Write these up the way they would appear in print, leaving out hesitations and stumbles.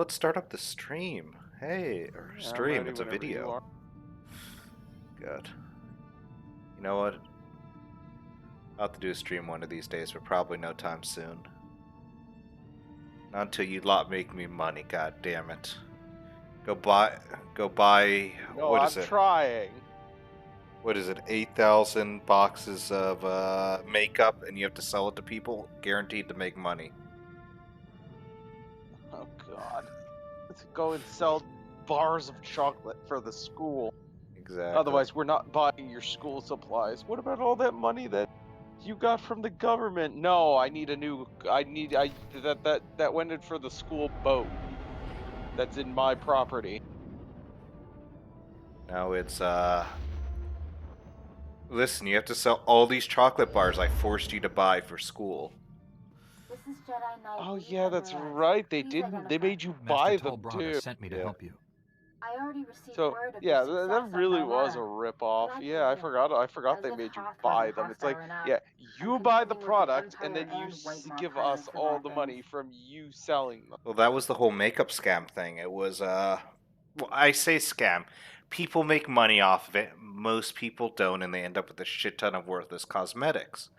let's start up the stream. Hey, or Yeah, I'm stream, ready it's a whenever you video. are. Good. You know what? I'll have to do a stream one of these days, but probably no time soon. Not until you lot make me money, god damn it. Go buy, No, what I'm is it? trying. What is it, 8,000 boxes of makeup, and you have to sell it to people? Guaranteed to make money. Oh God. Let's go and sell bars of chocolate for the school. Exactly. Otherwise, we're not buying your school supplies. What about all that money that you got from the government? No, I need a new. That went in for the school boat. That's in my property. Now it's, listen, you have to sell all these chocolate bars I forced you to buy for school. This is Jedi Knight. Oh Will you yeah, come that's to us? right. They Please didn't. They identify. made you Master buy them Talbraga too. sent me to Yeah. help you. I already received So word of yeah, your that success really on was a Valera. rip-off. Glad to Yeah, I hear. forgot. I forgot As they if made you Hoth buy wasn't them. It's like, hostile enough, yeah, I'm you buy the contending with product and Empire then you and White Maw give us pirates of all the things. money from you selling them. Well, that was the whole makeup scam thing. It was, well, I say scam. People make money off of it. Most people don't, and they end up with a shit ton of worthless cosmetics.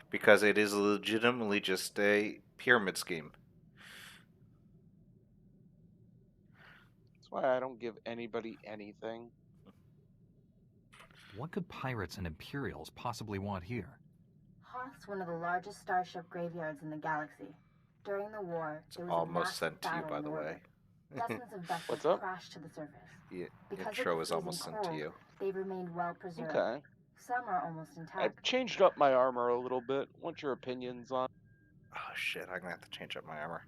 Because it is legitimately just a pyramid scheme. That's why I don't give anybody anything. What could pirates and Imperials possibly want here? Hoth's one of the largest starship graveyards in the galaxy. During the war, It's there was a almost massive sent to you, battle by in the way. orbit. Dozens of vessels What's up? crashed to the surface. The Because intro of the is freezing almost sent cold, to you. they've remained well preserved. Okay. Some are almost I intact. changed up my armor a little bit. What's your opinions on? Oh shit, I'm gonna have to change up my armor.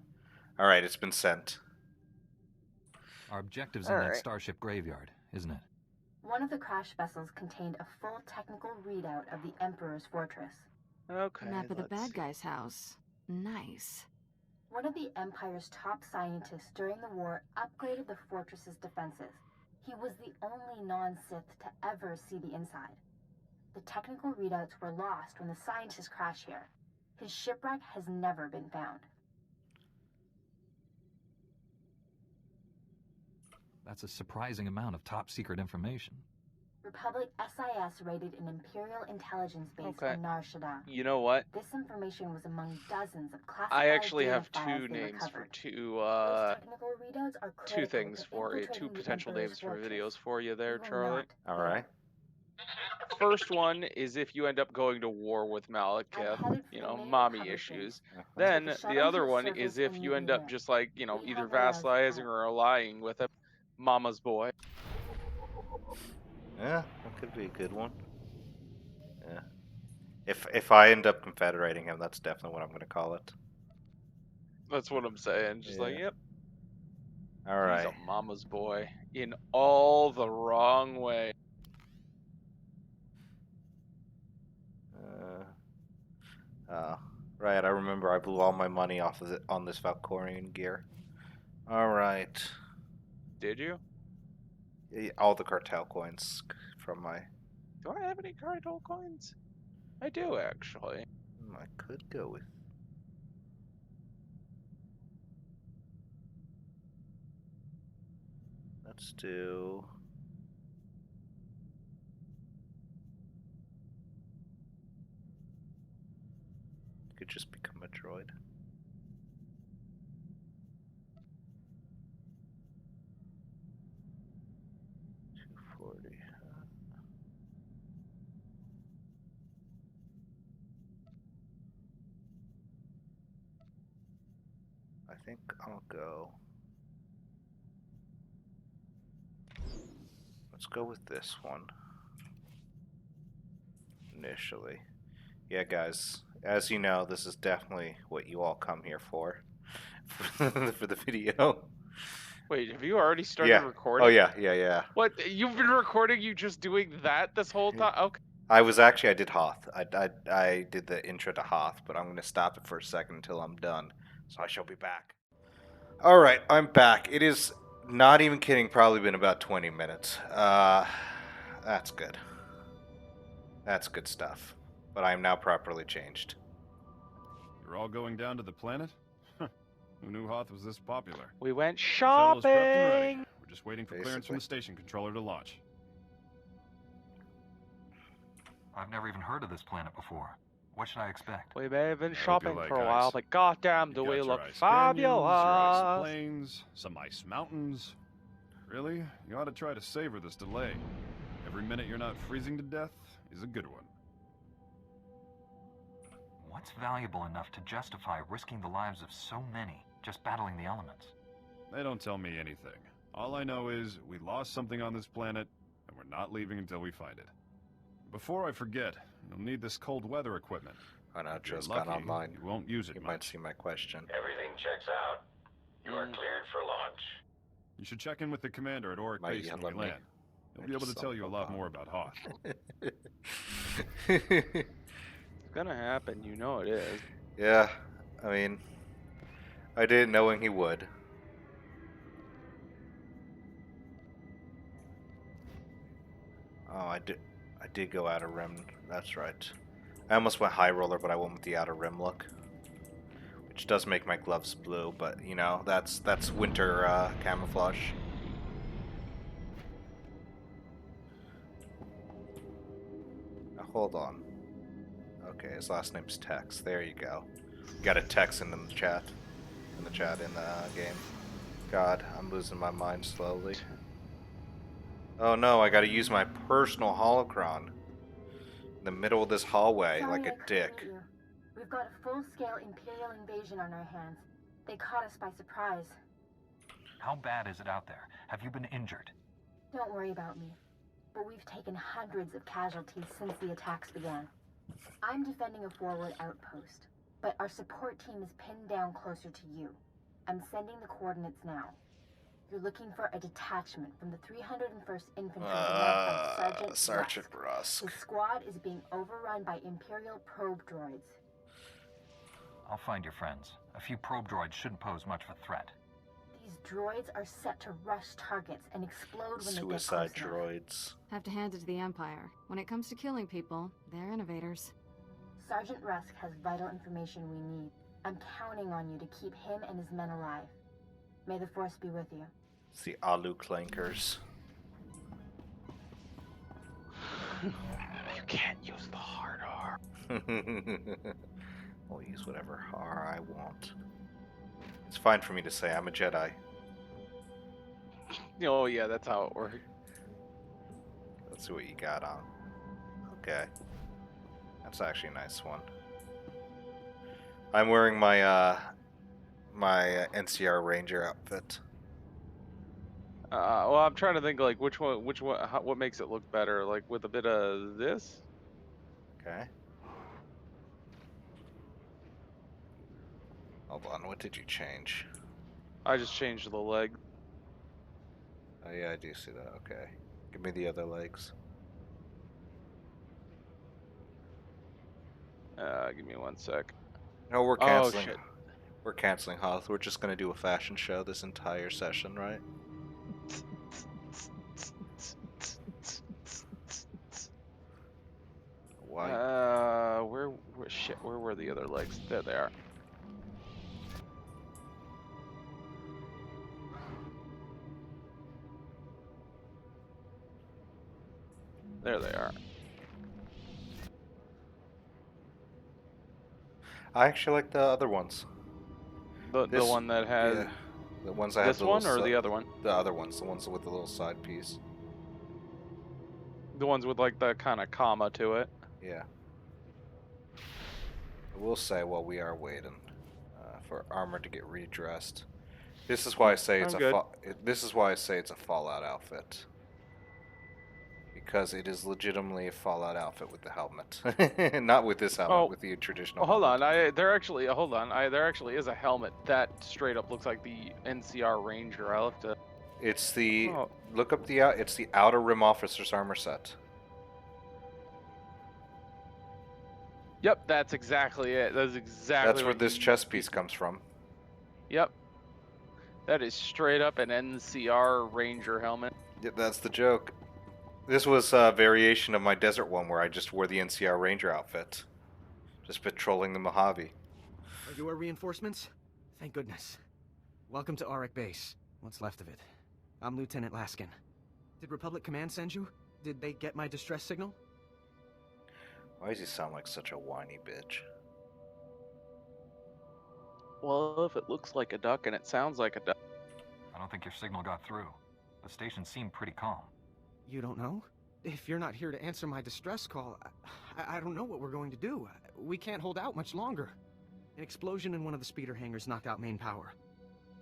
Alright, it's been sent. Our objective's All in that right. starship graveyard, isn't it? One of the crash vessels contained a full technical readout of the Emperor's fortress. Okay. Map of the let's bad see. guy's house. Nice. One of the Empire's top scientists during the war upgraded the fortress's defenses. He was the only non-Sith to ever see the inside. The technical readouts were lost when the scientists crashed here. His shipwreck has never been found. That's a surprising amount of top-secret information. Republic SIS raided an Imperial intelligence base Okay. in Nar Shaddaa. You know what? This information was among dozens of classified I actually data have files two they names for recovered. two Those technical readouts are two critical things to for you, two infiltrating the potential Emperor's names for fortress. videos for you there, We will Charlie. not Alright. First one is if you end up going to war with I'm Malekith, headed for you the know, main mommy Republic issues. base. Then Take a the shuttle other to the one surface is if and you meet end me up there. just like, you know, We either have Valero's vassalizing help. or allying with him. Mama's boy. Yeah, that could be a good one. Yeah. If I end up confederating him, that's definitely what I'm gonna call it. That's what I'm saying. Just like, Yeah. yep, he's Alright. a mama's boy in all the wrong way. Right, I remember I blew all my money off of it on this Valkorian gear. Alright. Did you? All the cartel coins from my... Do I have any cartel coins? I do actually. I could go with... Let's do... Could just become a droid. $240. I think I'll go... Let's go with this one. Initially. Yeah, guys. As you know, this is definitely what you all come here for. For the video. Wait, have you already started Yeah. recording? Oh, yeah. What? You've been recording you just doing that this whole time? Okay. I did Hoth. I did the intro to Hoth, but I'm going to stop it for a second until I'm done. So I shall be back. Alright, I'm back. It is, not even kidding, probably been about 20 minutes. That's good. That's good stuff. But I am now properly changed. You're all going down to the planet? Who knew Hoth was this popular? We went Shuttle is prepped and ready. shopping. We're just waiting for clearance from the station controller to launch. I've never even heard of this planet before. What should I expect? We may have been I hope shopping you like for a while, ice. but goddamn, You do got we your look ice canyons, your ice fabulous! plains, some ice mountains. Really? You ought to try to savor this delay. Every minute you're not freezing to death is a good one. What's valuable enough to justify risking the lives of so many just battling the elements? They don't tell me anything. All I know is we lost something on this planet, and we're not leaving until we find it. Before I forget, you'll need this cold weather equipment. I know, If you're just got lucky, online. you won't use it You might much. see my question. Everything checks out. You are cleared for launch. You should check in with the commander at Oric Might Base you when let we me? land. He'll I be able just to saw tell you a the lot bot. more about Hoth. It's gonna happen, you know it is. Yeah, I mean, I didn't knowing he would. Oh, I did go outer rim. That's right. I almost went high roller, but I went with the outer rim look, which does make my gloves blue. But you know, that's winter camouflage. Now hold on. Okay, his last name's Tex. There you go. You got a Tex in the chat. In the game. God, I'm losing my mind slowly. Oh no, I gotta use my personal holocron. In the middle of this hallway, Sorry like I a couldn't dick. meet you. We've got a full-scale Imperial invasion on our hands. They caught us by surprise. How bad is it out there? Have you been injured? Don't worry about me. But we've taken hundreds of casualties since the attacks began. I'm defending a forward outpost, but our support team is pinned down closer to you. I'm sending the coordinates now. You're looking for a detachment from the 301st Infantry led by Sergeant Rusk. Rusk. His squad is being overrun by Imperial probe droids. I'll find your friends. A few probe droids shouldn't pose much of a threat. These droids are set to rush targets and explode when Suicide they get close enough. droids. Have to hand it to the Empire. When it comes to killing people, they're innovators. Sergeant Rusk has vital information we need. I'm counting on you to keep him and his men alive. May the Force be with you. It's the Alu Clankers. You can't use the hard R. I'll use whatever R I want. It's fine for me to say I'm a Jedi. Oh yeah, that's how it works. Let's see what you got on. Okay. That's actually a nice one. I'm wearing my my NCR Ranger outfit. Well, I'm trying to think like which one, what makes it look better, like with a bit of this. Okay. Hold on, what did you change? I just changed the leg. Oh yeah, I do see that. Okay. Give me the other legs. Give me one sec. No, we're Oh, canceling. shit. We're canceling Hoth. We're just gonna do a fashion show this entire session, right? Why? Where were the other legs? There they are. There they are. I actually like the other ones. The This- one that has Yeah, the ones that have this the one little or the other one? The other ones, the ones with the little side piece. The ones with like the kind of comma to it. Yeah. I will say while we are waiting for armor to get redressed, this is why I say it's I'm good. this is why I say it's a Fallout outfit. Because it is legitimately a Fallout outfit with the helmet, not with this helmet, Oh. with the traditional. Oh, hold on. helmet. There actually is a helmet that straight up looks like the NCR Ranger. I'll have to. It's the Oh. look up the it's the outer rim officer's armor set. Yep, that's exactly it. That's exactly. That's where what this you- chest piece comes from. Yep. That is straight up an NCR Ranger helmet. Yeah, that's the joke. This was a variation of my desert one where I just wore the NCR Ranger outfit. Just patrolling the Mojave. Are you our reinforcements? Thank goodness. Welcome to Auric Base. What's left of it. I'm Lieutenant Laskin. Did Republic Command send you? Did they get my distress signal? Why does he sound like such a whiny bitch? Well, if it looks like a duck and it sounds like a duck. I don't think your signal got through. The station seemed pretty calm. You don't know? If you're not here to answer my distress call, I don't know what we're going to do. We can't hold out much longer. An explosion in one of the speeder hangars knocked out main power.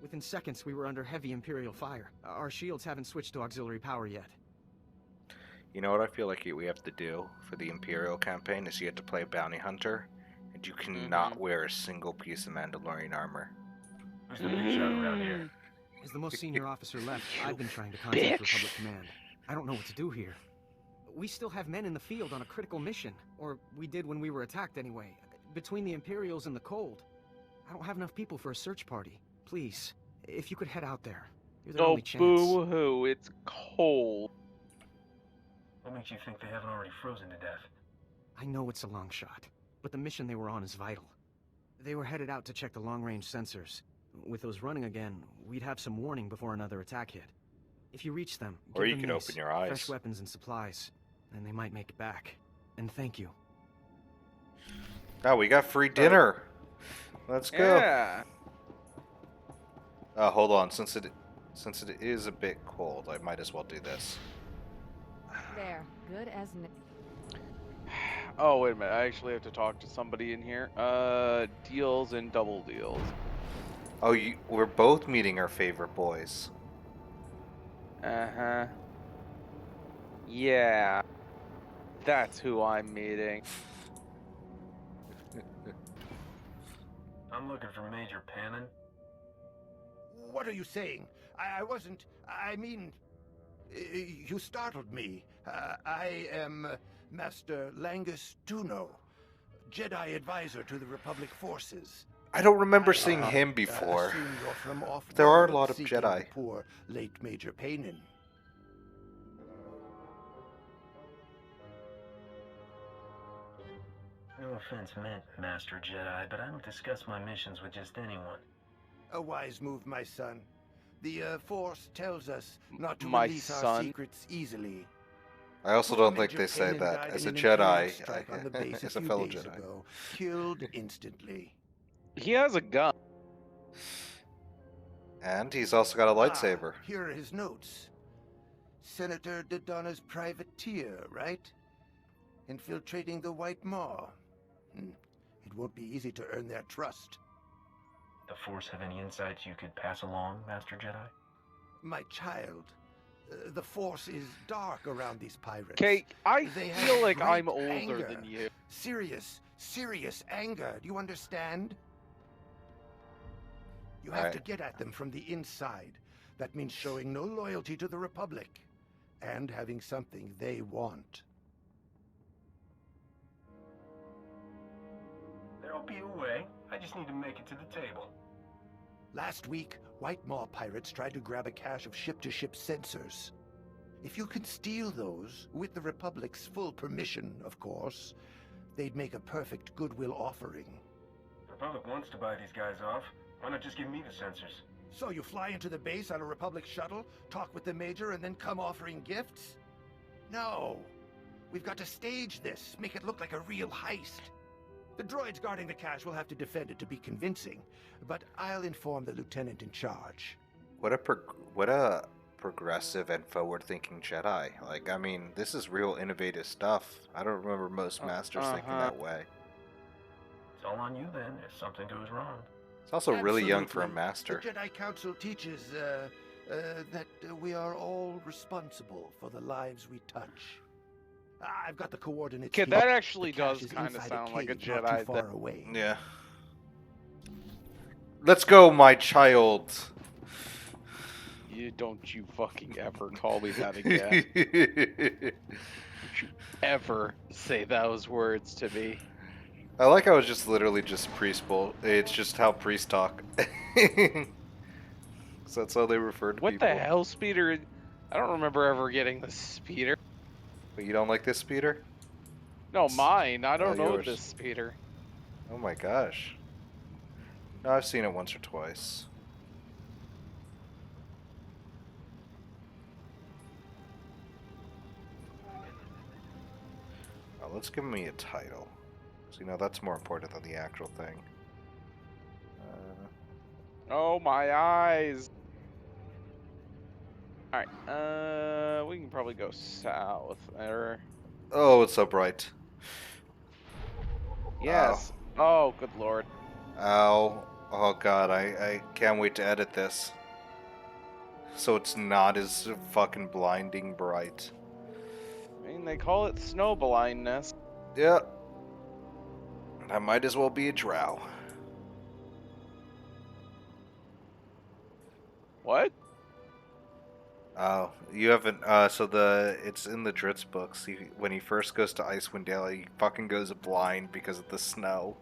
Within seconds, we were under heavy Imperial fire. Our shields haven't switched to auxiliary power yet. You know what I feel like we have to do for the Imperial campaign is you have to play bounty hunter, and you cannot wear a single piece of Mandalorian armor. Who's the big shot around here? As the most senior officer left, I've been trying to contact Republic Command. I don't know what to do here. We still have men in the field on a critical mission, or we did when we were attacked anyway. Between the Imperials and the cold, I don't have enough people for a search party. Please, if you could head out there. You're the only chance. Boo-hoo, it's cold. What makes you think they haven't already frozen to death? I know it's a long shot, but the mission they were on is vital. They were headed out to check the long-range sensors. With those running again, we'd have some warning before another attack hit. If you reach them, Or give you them can these, open your eyes. fresh weapons and supplies, and they might make it back. And thank you. Oh, we got free dinner. Let's go. Yeah. Hold on, since it is a bit cold, I might as well do this. There, good as new. Oh, wait a minute. I actually have to talk to somebody in here. Deals and double deals. Oh, we're both meeting our favorite boys. Uh-huh. Yeah. That's who I'm meeting. I'm looking for Major Pannon. What are you saying? I wasn't... I mean... You startled me. I am Master Langus Tuno, Jedi advisor to the Republic forces. I don't remember seeing him before. Assume you're from off-world, There are a lot of seeking Jedi. the poor late Major Panin. No offense meant, Master Jedi, but I don't discuss my missions with just anyone. A wise move, my son. The Force tells us not to My release our son? secrets easily. I also Poor don't think Major they say Panin that died as in a an Imperial Jedi, strike on the base as a a few fellow days Jedi. ago. Killed instantly. He has a gun. And he's also got a lightsaber. Here are his notes. Senator Dodonna's privateer, right? Infiltrating the White Maw. It won't be easy to earn their trust. The Force have any insights you could pass along, Master Jedi? My child, the Force is dark around these pirates. Okay, I They feel have like great I'm older anger. than you. Serious anger. Do you understand? You have to get at them from the inside. That means showing no loyalty to the Republic. And having something they want. There'll be a way. I just need to make it to the table. Last week, White Maw pirates tried to grab a cache of ship-to-ship sensors. If you can steal those, with the Republic's full permission, of course, they'd make a perfect goodwill offering. The Republic wants to buy these guys off. Why not just give me the sensors? So you fly into the base on a Republic shuttle, talk with the Major, and then come offering gifts? No. We've got to stage this, make it look like a real heist. The droids guarding the cache will have to defend it to be convincing, but I'll inform the lieutenant in charge. What a progressive and forward-thinking Jedi. Like, I mean, this is real innovative stuff. I don't remember most masters thinking that way. It's all on you then, if something goes wrong. It's also really young for a Absolutely. master. The Jedi Council teaches that we are all responsible for the lives we touch. I've got the coordinates. Okay, here. that actually The cache does is kind of inside sound like a cave not Jedi. too far away. Yeah. Let's go, my child. Don't you fucking ever call me that again. Don't you ever say those words to me. I like how it's just literally just priest bull. It's just how priests talk. So that's how they refer to What people. the hell, speeder? I don't remember ever getting the speeder. But you don't like this speeder? No, mine. I don't know yours. this speeder. Oh my gosh. No, I've seen it once or twice. let's give me a title. So, that's more important than the actual thing. Oh, my eyes. Alright, we can probably go south. Or... Oh, it's so bright. Yes. Oh, good lord. Ow. Oh god, I can't wait to edit this. So it's not as fucking blinding bright. I mean, they call it snow blindness. Yeah. I might as well be a drow. What? Oh, you haven't, it's in the Dritz books. When he first goes to Icewind Dale, he fucking goes blind because of the snow.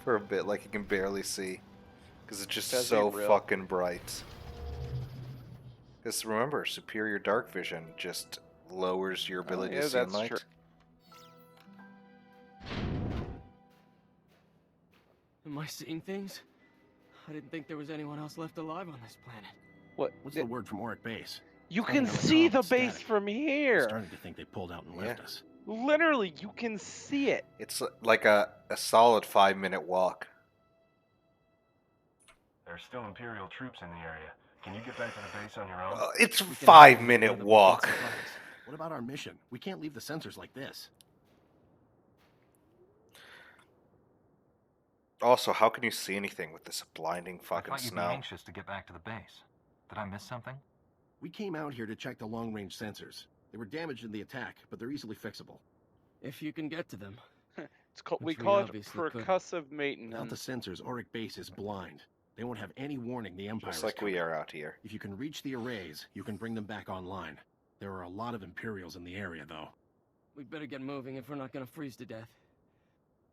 For a bit, like he can barely see. Because it's just so fucking bright. Because remember, superior dark vision just lowers your ability to see in light. True. Am I seeing things? I didn't think there was anyone else left alive on this planet. What's the word from Auric Base? You can see the base from here. I'm starting to think they pulled out and left us. Literally, you can see it. It's like a solid 5-minute walk. There are still Imperial troops in the area. Can you get back to the base on your own? It's a 5-minute walk. What about our mission? We can't leave the sensors like this. Also, how can you see anything with this blinding fucking I thought you'd snow? be anxious to get back to the base. Did I miss something? We came out here to check the long-range sensors. They were damaged in the attack, but they're easily fixable. If you can get to them. We call it percussive maintenance. Without the sensors, Auric Base is blind. They won't have any warning the Empire Just like we are out here. If you can reach the arrays, you can bring them back online. There are a lot of Imperials in the area, though. We'd better get moving if we're not gonna freeze to death.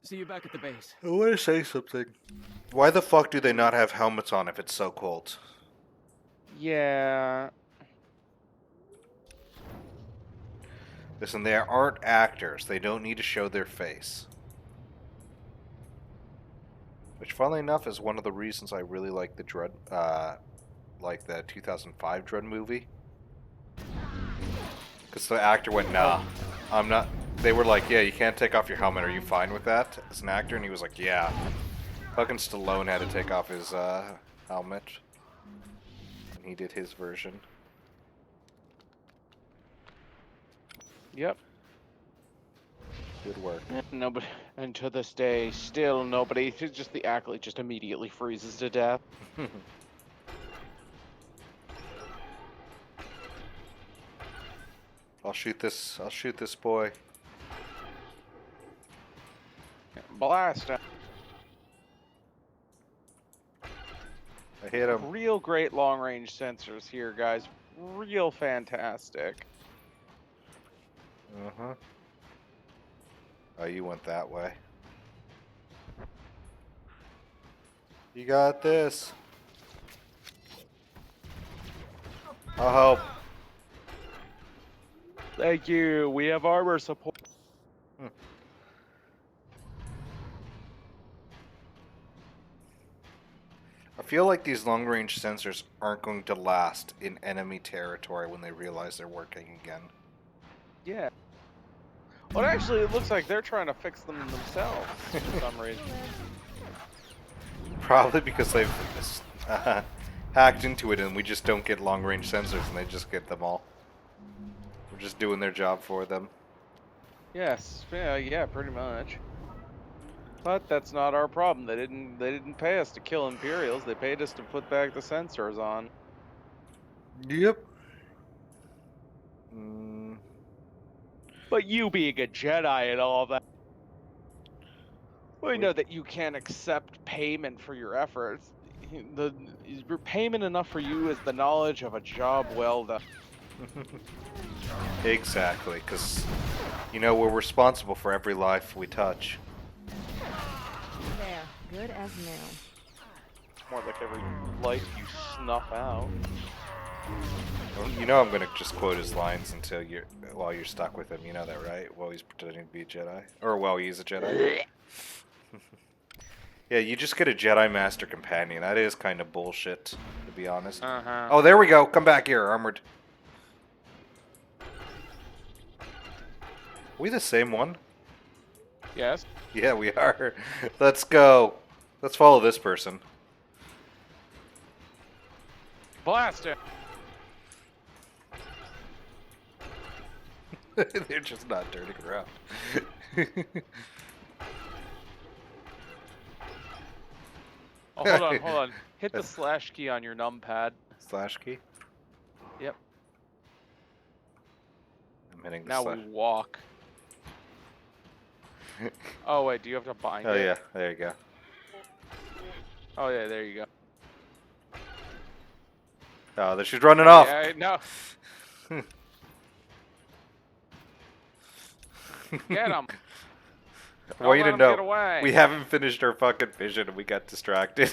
See you back at the base. I want to say something. Why the fuck do they not have helmets on if it's so cold? Yeah. Listen, they aren't actors. They don't need to show their face. Which, funnily enough, is one of the reasons I really like the Dread, like the 2005 Dread movie. Because the actor went, nah, I'm not. They were like, yeah, you can't take off your helmet. Are you fine with that as an actor? And he was like, yeah. Fucking Stallone had to take off his helmet. And he did his version. Yep. Good work. Nobody, and to this day, still nobody. Just the acolyte just immediately freezes to death. I'll shoot this boy. Blast him. I hit him. Real great long-range sensors here, guys. Real fantastic. Uh-huh. Oh, you went that way. You got this. I'll help. Thank you. We have armor support. I feel like these long-range sensors aren't going to last in enemy territory when they realize they're working again. Yeah. Well, actually, it looks like they're trying to fix them themselves for some reason. Probably because they've hacked into it and we just don't get long-range sensors and they just get them all. We're just doing their job for them. Yes. Yeah, pretty much. But that's not our problem. They didn't pay us to kill Imperials. They paid us to put back the sensors on. Yep. But you being a Jedi and all that, we know that you can't accept payment for your efforts. The payment enough for you is the knowledge of a job well done. Exactly, because, we're responsible for every life we touch. There, good as new. More like every life you snuff out. I'm gonna just quote his lines while you're stuck with him. You know that, right? While he's pretending to be a Jedi, or while he's a Jedi. Yeah, you just get a Jedi Master companion. That is kind of bullshit, to be honest. Oh, there we go. Come back here, armored. Are we the same one? Yes. Yeah, we are. Let's go. Let's follow this person. Blast it. They're just not turning around. Oh, hold on, hold on. Hit the slash key on your numpad. Slash key? Yep. I'm hitting the Now slash. we walk. Oh wait, do you have to bind Oh it? yeah, there you go. Oh yeah, there you go. Oh, there she's running off. Yeah, no. Get him. I want you to Get know, away. we haven't finished our fucking vision and we got distracted.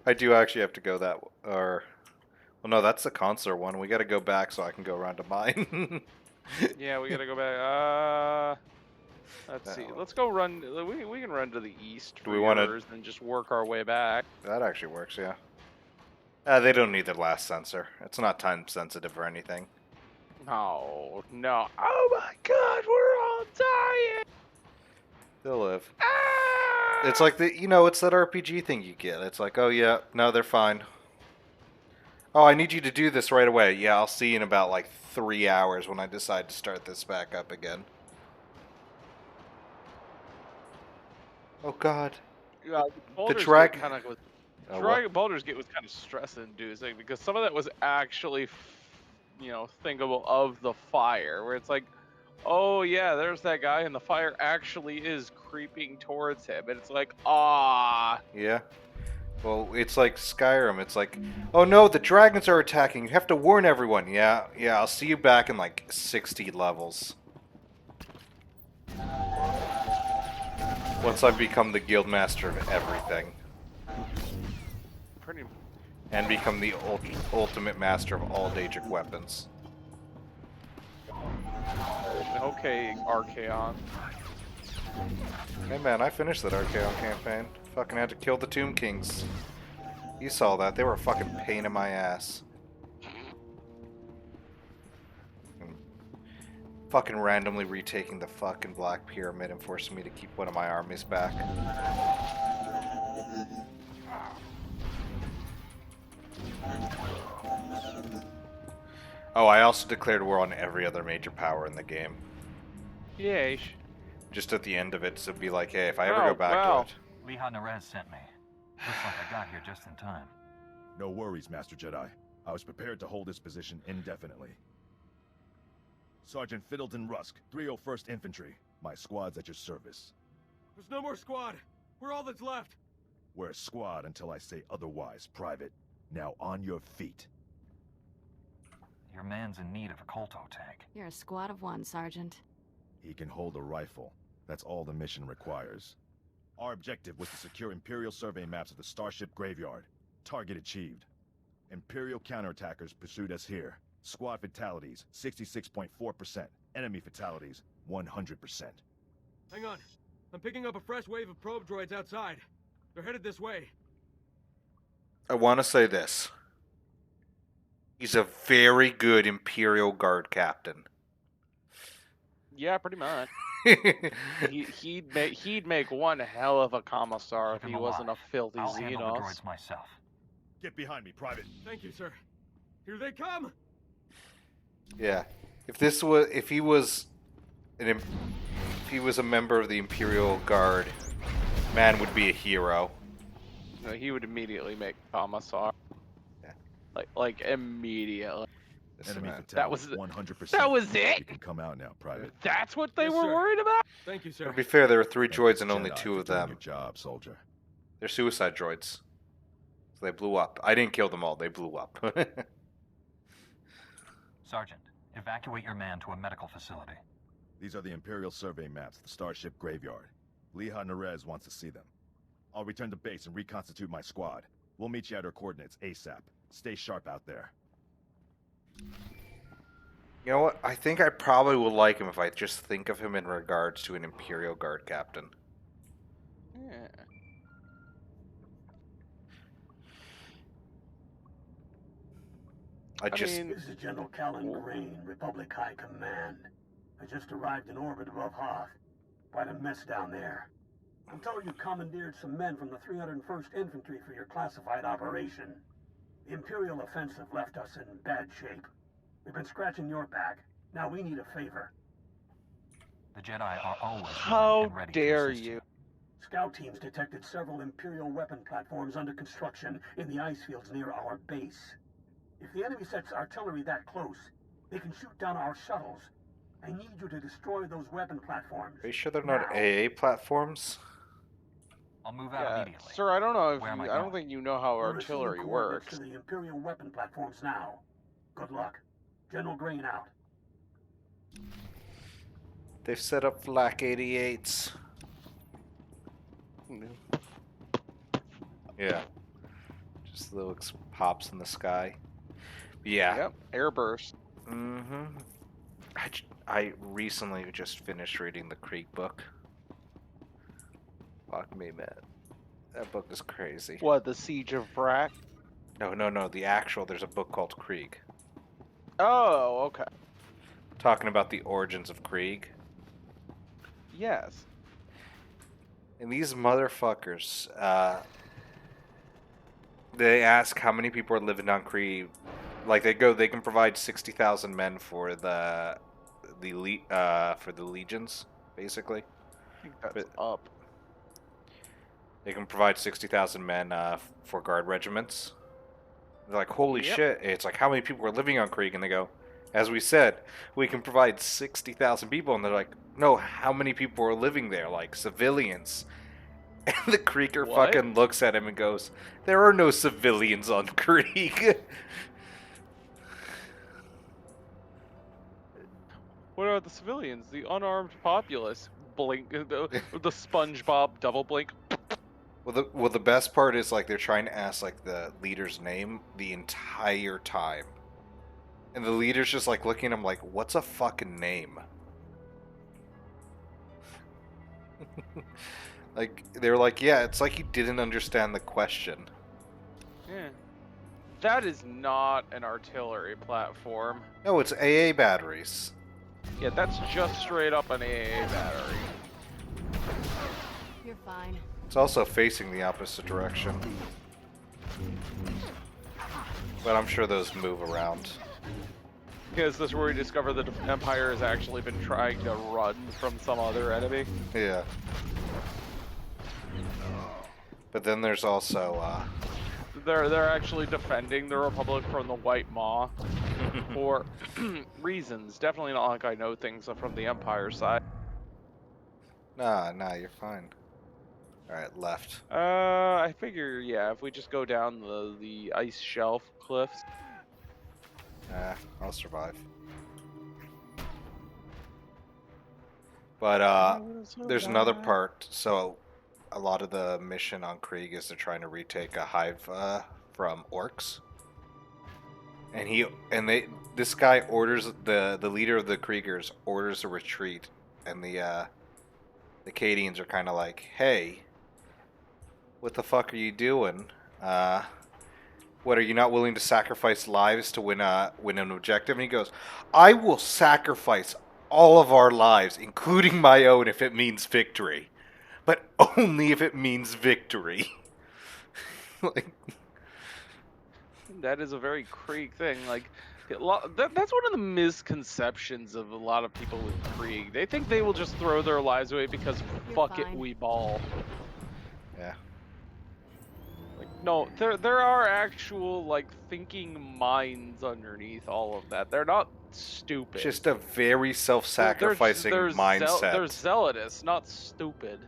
I do actually have to go that, or, well, no, that's the consular one. We got to go back so I can go around to mine. Yeah, we gotta go back. Let's see. No. Let's go run. We can run to the east for we wanna- yours and just work our way back. That actually works, yeah. They don't need the last sensor. It's not time sensitive or anything. No, no. Oh my God, we're all dying. They'll live. Ah! It's like it's that RPG thing you get. It's like, oh yeah, no, they're fine. Oh, I need you to do this right away. Yeah, I'll see you in about like 3 hours when I decide to start this back up again. Oh God. Baldur's drag- Gate kind of was. Oh, what? Baldur's Gate was kind of stress-inducing because some of that was actually, thinkable of the fire, where it's like, oh yeah, there's that guy, and the fire actually is creeping towards him, and it's like, ah. Yeah. Well, it's like Skyrim. It's like, oh no, the dragons are attacking. You have to warn everyone. Yeah, I'll see you back in like 60 levels. Once I've become the guild master of everything. Pretty. And become the ultimate master of all Daedric weapons. Okay, Archaon. Hey man, I finished that Archaon campaign. Fucking had to kill the Tomb Kings. You saw that. They were a fucking pain in my ass. Fucking randomly retaking the fucking Black Pyramid and forcing me to keep one of my armies back. Oh, I also declared war on every other major power in the game. Yay. Just at the end of it, so be like, hey, if I ever go back to it. Liha Nerez sent me. Looks like I got here just in time. No worries, Master Jedi. I was prepared to hold this position indefinitely. Sergeant Fiddleton Rusk, 301st Infantry. My squad's at your service. There's no more squad. We're all that's left. We're a squad until I say otherwise, Private. Now on your feet. Your man's in need of a Kolto tank. You're a squad of one, Sergeant. He can hold a rifle. That's all the mission requires. Our objective was to secure Imperial survey maps of the Starship Graveyard. Target achieved. Imperial counterattackers pursued us here. Squad fatalities, 66.4%. Enemy fatalities, 100%. Hang on. I'm picking up a fresh wave of probe droids outside. They're headed this way. I want to say this. He's a very good Imperial Guard captain. Yeah, pretty much. He'd make one hell of a commissar if he wasn't a filthy I'll handle the Xenos. droids myself. Get behind me, Private. Thank you, sir. Here they come. Yeah, if he was a member of the Imperial Guard, man would be a hero. No, he would immediately make commissar. Yeah. Like immediately. Enemy man. That was fatalities, 100%. That was it. You can come out now, Private. That's what they Yes, were sir. worried about. Thank you, sir. To be fair, there were 3 Thank you, droids and only Jedi, 2 for of doing them. your job, soldier. They're suicide droids. So they blew up. I didn't kill them all. They blew up. Sergeant, evacuate your man to a medical facility. These are the Imperial survey maps of the Starship Graveyard. Liha Nerez wants to see them. I'll return to base and reconstitute my squad. We'll meet you at our coordinates ASAP. Stay sharp out there. You know what? I think I probably will like him if I just think of him in regards to an Imperial Guard captain. Yeah. This is General Callan Crane, Republic High Command. I just arrived in orbit above Hoth. Quite a mess down there. I'm told you commandeered some men from the 301st Infantry for your classified operation. The Imperial offensive left us in bad shape. We've been scratching your back. Now we need a favor. The Jedi are always willing How and ready dare to assist you? Scout teams detected several Imperial weapon platforms under construction in the ice fields near our base. If the enemy sets artillery that close, they can shoot down our shuttles. I need you to destroy those weapon platforms. Are you sure they're not AA platforms? I'll move out immediately. Sir, I don't know if Where am I I don't going? think you know how We're artillery receiving coordinates works. to the Imperial weapon platforms now. Good luck. General Grain out. They've set up Flak 88s. Yeah. Just little pops in the sky. Yeah. Yep. Airburst. Mm-hmm. I recently just finished reading the Krieg book. Fuck me, man. That book is crazy. What, the Siege of Brack? No. There's a book called Krieg. Oh, okay. Talking about the origins of Krieg. Yes. And these motherfuckers, they ask how many people are living on Krieg. Like they can provide 60,000 men for the legions, basically. I think that's up. They can provide 60,000 men for guard regiments. They're like, holy shit! It's like, how many people are living on Krieg? And they go, as we said, we can provide 60,000 people. And they're like, no, how many people are living there? Like civilians. And the Krieger fucking looks at him and goes, there are no civilians on Krieg. What about the civilians? The unarmed populace? Blink. The SpongeBob double blink. Well, the best part is, like, they're trying to ask, like, the leader's name the entire time. And the leader's just, like, looking at him like, what's a fucking name? Like, they were like, yeah, it's like you didn't understand the question. Yeah. That is not an artillery platform. No, it's AA batteries. Yeah, that's just straight up an AA battery. You're fine. It's also facing the opposite direction. But I'm sure those move around. Is this where we discover that the Empire has actually been trying to run from some other enemy? Yeah. But then there's also, They're actually defending the Republic from the White Maw for reasons. Definitely not like I know things from the Empire side. Nah, you're fine. Alright, left. I figure, yeah, if we just go down the ice shelf cliffs. I'll survive. But, there's another part. So, a lot of the mission on Krieg is they're trying to retake a hive, from orcs. And this guy orders, the leader of the Kriegers orders a retreat. And the Cadians are kind of like, hey, what the fuck are you doing? What, are you not willing to sacrifice lives to win an objective? And he goes, I will sacrifice all of our lives, including my own, if it means victory. But only if it means victory. Like, that is a very Krieg thing. Like, that's one of the misconceptions of a lot of people with Krieg. They think they will just throw their lives away because fuck it, we ball. Yeah. Like, no, there are actual, like, thinking minds underneath all of that. They're not stupid. Just a very self-sacrificing mindset. They're zealotous, not stupid.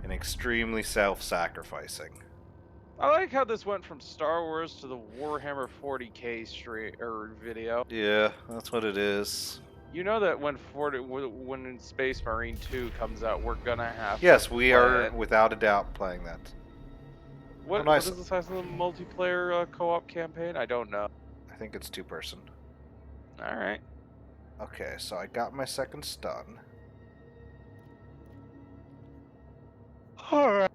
And extremely self-sacrificing. I like how this went from Star Wars to the Warhammer 40k video. Yeah, that's what it is. You know that when Space Marine 2 comes out, we're gonna have. Yes, we are without a doubt playing that. What is the size of the multiplayer co-op campaign? I don't know. I think it's 2-person. All right. Okay, so I got my second stun. All right.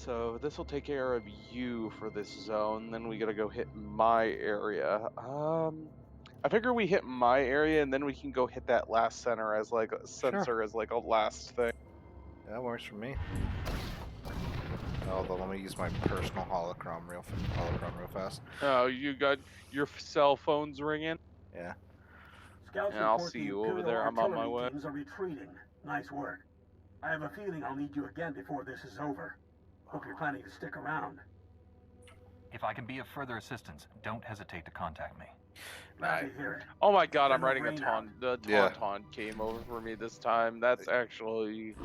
So this will take care of you for this zone. Then we gotta go hit my area. I figure we hit my area and then we can go hit that last center as like a sensor as like a last thing. That works for me. Although let me use my personal holocron real fast. Oh, you got your cell phones ringing? Yeah. Scouts And I'll report see the you over Imperial there. I'm on my artillery way. teams are retreating. Nice work. I have a feeling I'll need you again before this is over. Hope you're planning to stick around. If I can be of further assistance, don't hesitate to contact me. Glad to hear it. Oh my god, I'm General writing a Rain taunt. The Yeah. tauntaun came over for me this time. That's actually...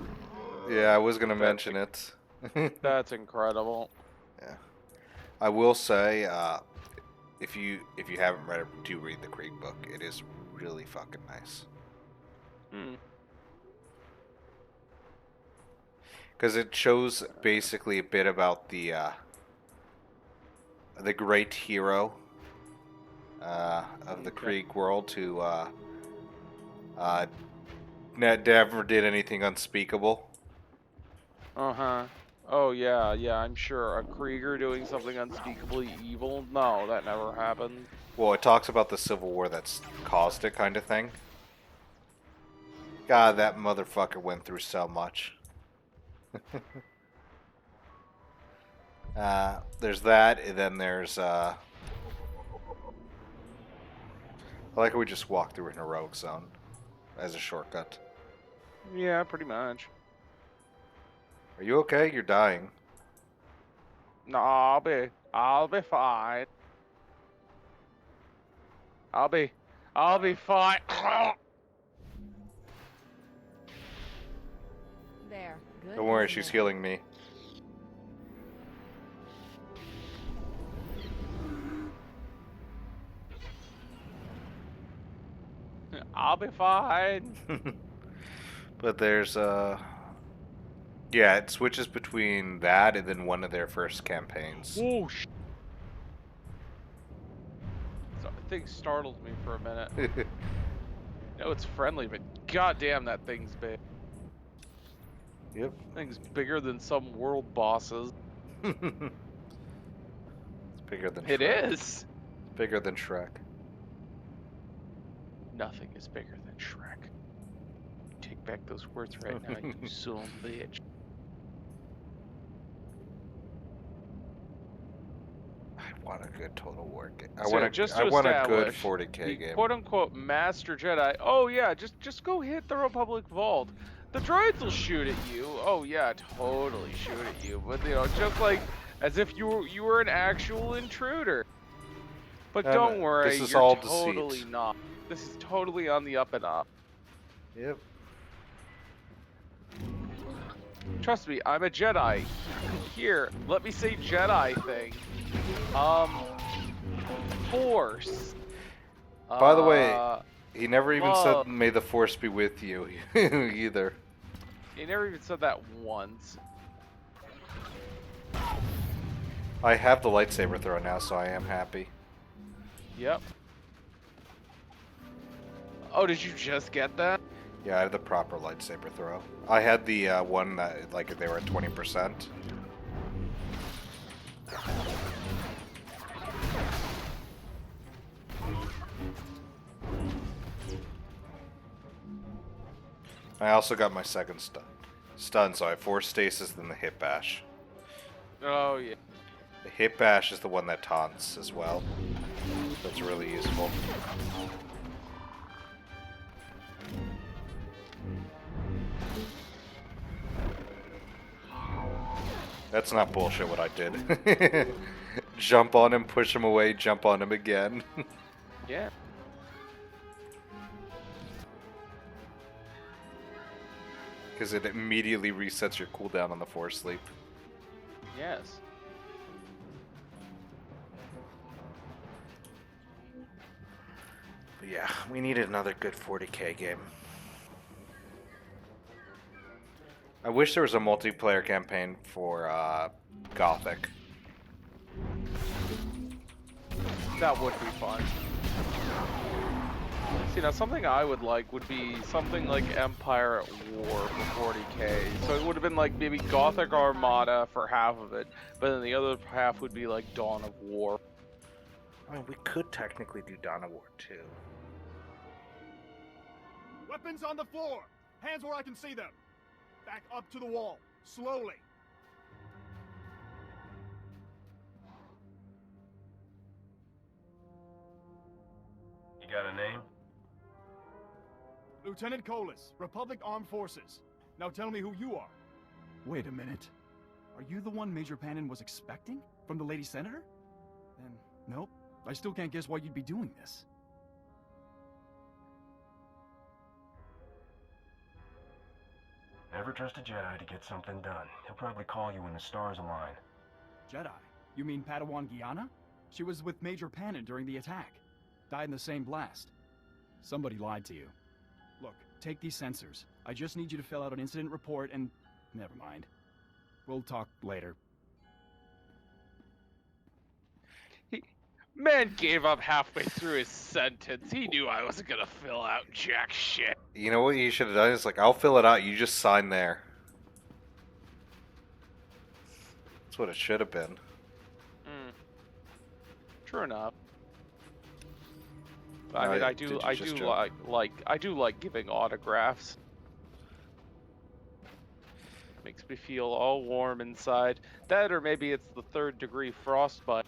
Yeah, I was gonna mention it. That's incredible. Yeah. I will say, if you haven't read it, do read the Krieg book. It is really fucking nice. Because it shows basically a bit about the great hero of the Krieg world who never did anything unspeakable. Uh-huh. Oh yeah, I'm sure. A Krieger doing something unspeakably evil? No, that never happened. Well, it talks about the Civil War that's caused it, kind of thing. God, that motherfucker went through so much. There's that, and then there's I like how we just walk through an heroic zone as a shortcut. Yeah, pretty much. Are you okay? You're dying. No, I'll be fine. I'll be fine. There. Good. Don't worry, isn't she's it? healing me. I'll be fine. But there's yeah, it switches between that and then one of their first campaigns. Oh sh! So, the thing startled me for a minute. No, it's friendly, but goddamn, that thing's big. Yep. Thing's bigger than some world bosses. It's bigger than It Shrek. is. It's bigger than Shrek. Nothing is bigger than Shrek. Take back those words right now, you son of a bitch. I want a good Total War game. I So, want a good establish, 40k the game. quote-unquote Master Jedi. Oh yeah, just go hit the Republic Vault. The droids will shoot at you. Oh yeah, totally shoot at you. But you know, just like as if you were an actual intruder. But don't worry, this is you're all totally deceit. not. This is totally on the up and up. Yep. Trust me, I'm a Jedi. Here, let me say Jedi thing. Force. By the way, he never even love. said "May the Force be with you" either. He never even said that once. I have the lightsaber throw now, so I am happy. Yep. Oh, did you just get that? Yeah, I have the proper lightsaber throw. I had the one that, like, they were at 20%. I also got my second stun, so I have 4 stasis, then the hit bash. Oh, yeah. The hit bash is the one that taunts as well. That's really useful. That's not bullshit what I did. Jump on him, push him away, jump on him again. Yeah. Because it immediately resets your cooldown on the Force Sleep. Yes. But yeah, we needed another good 40k game. I wish there was a multiplayer campaign for Gothic. That would be fun. See, now something I would like would be something like Empire at War for 40k. So it would have been like maybe Gothic Armada for half of it, but then the other half would be like Dawn of War. I mean, we could technically do Dawn of War too. Weapons on the floor! Hands where I can see them! Back up to the wall, slowly! You got a name? Lieutenant Colas, Republic Armed Forces. Now tell me who you are. Wait a minute. Are you the one Major Pannon was expecting? From the Lady Senator? Then, nope. I still can't guess why you'd be doing this. Never trust a Jedi to get something done. He'll probably call you when the stars align. Jedi? You mean Padawan Guyana? She was with Major Pannon during the attack. Died in the same blast. Somebody lied to you. Look, take these sensors. I just need you to fill out an incident report and... never mind. We'll talk later. Man gave up halfway through his sentence. He knew I wasn't gonna fill out jack shit. You know what you should have done? Is like, I'll fill it out, you just sign there. That's what it should have been. True enough. I mean, I do like giving autographs. Makes me feel all warm inside. That, or maybe it's the 3rd degree frostbite.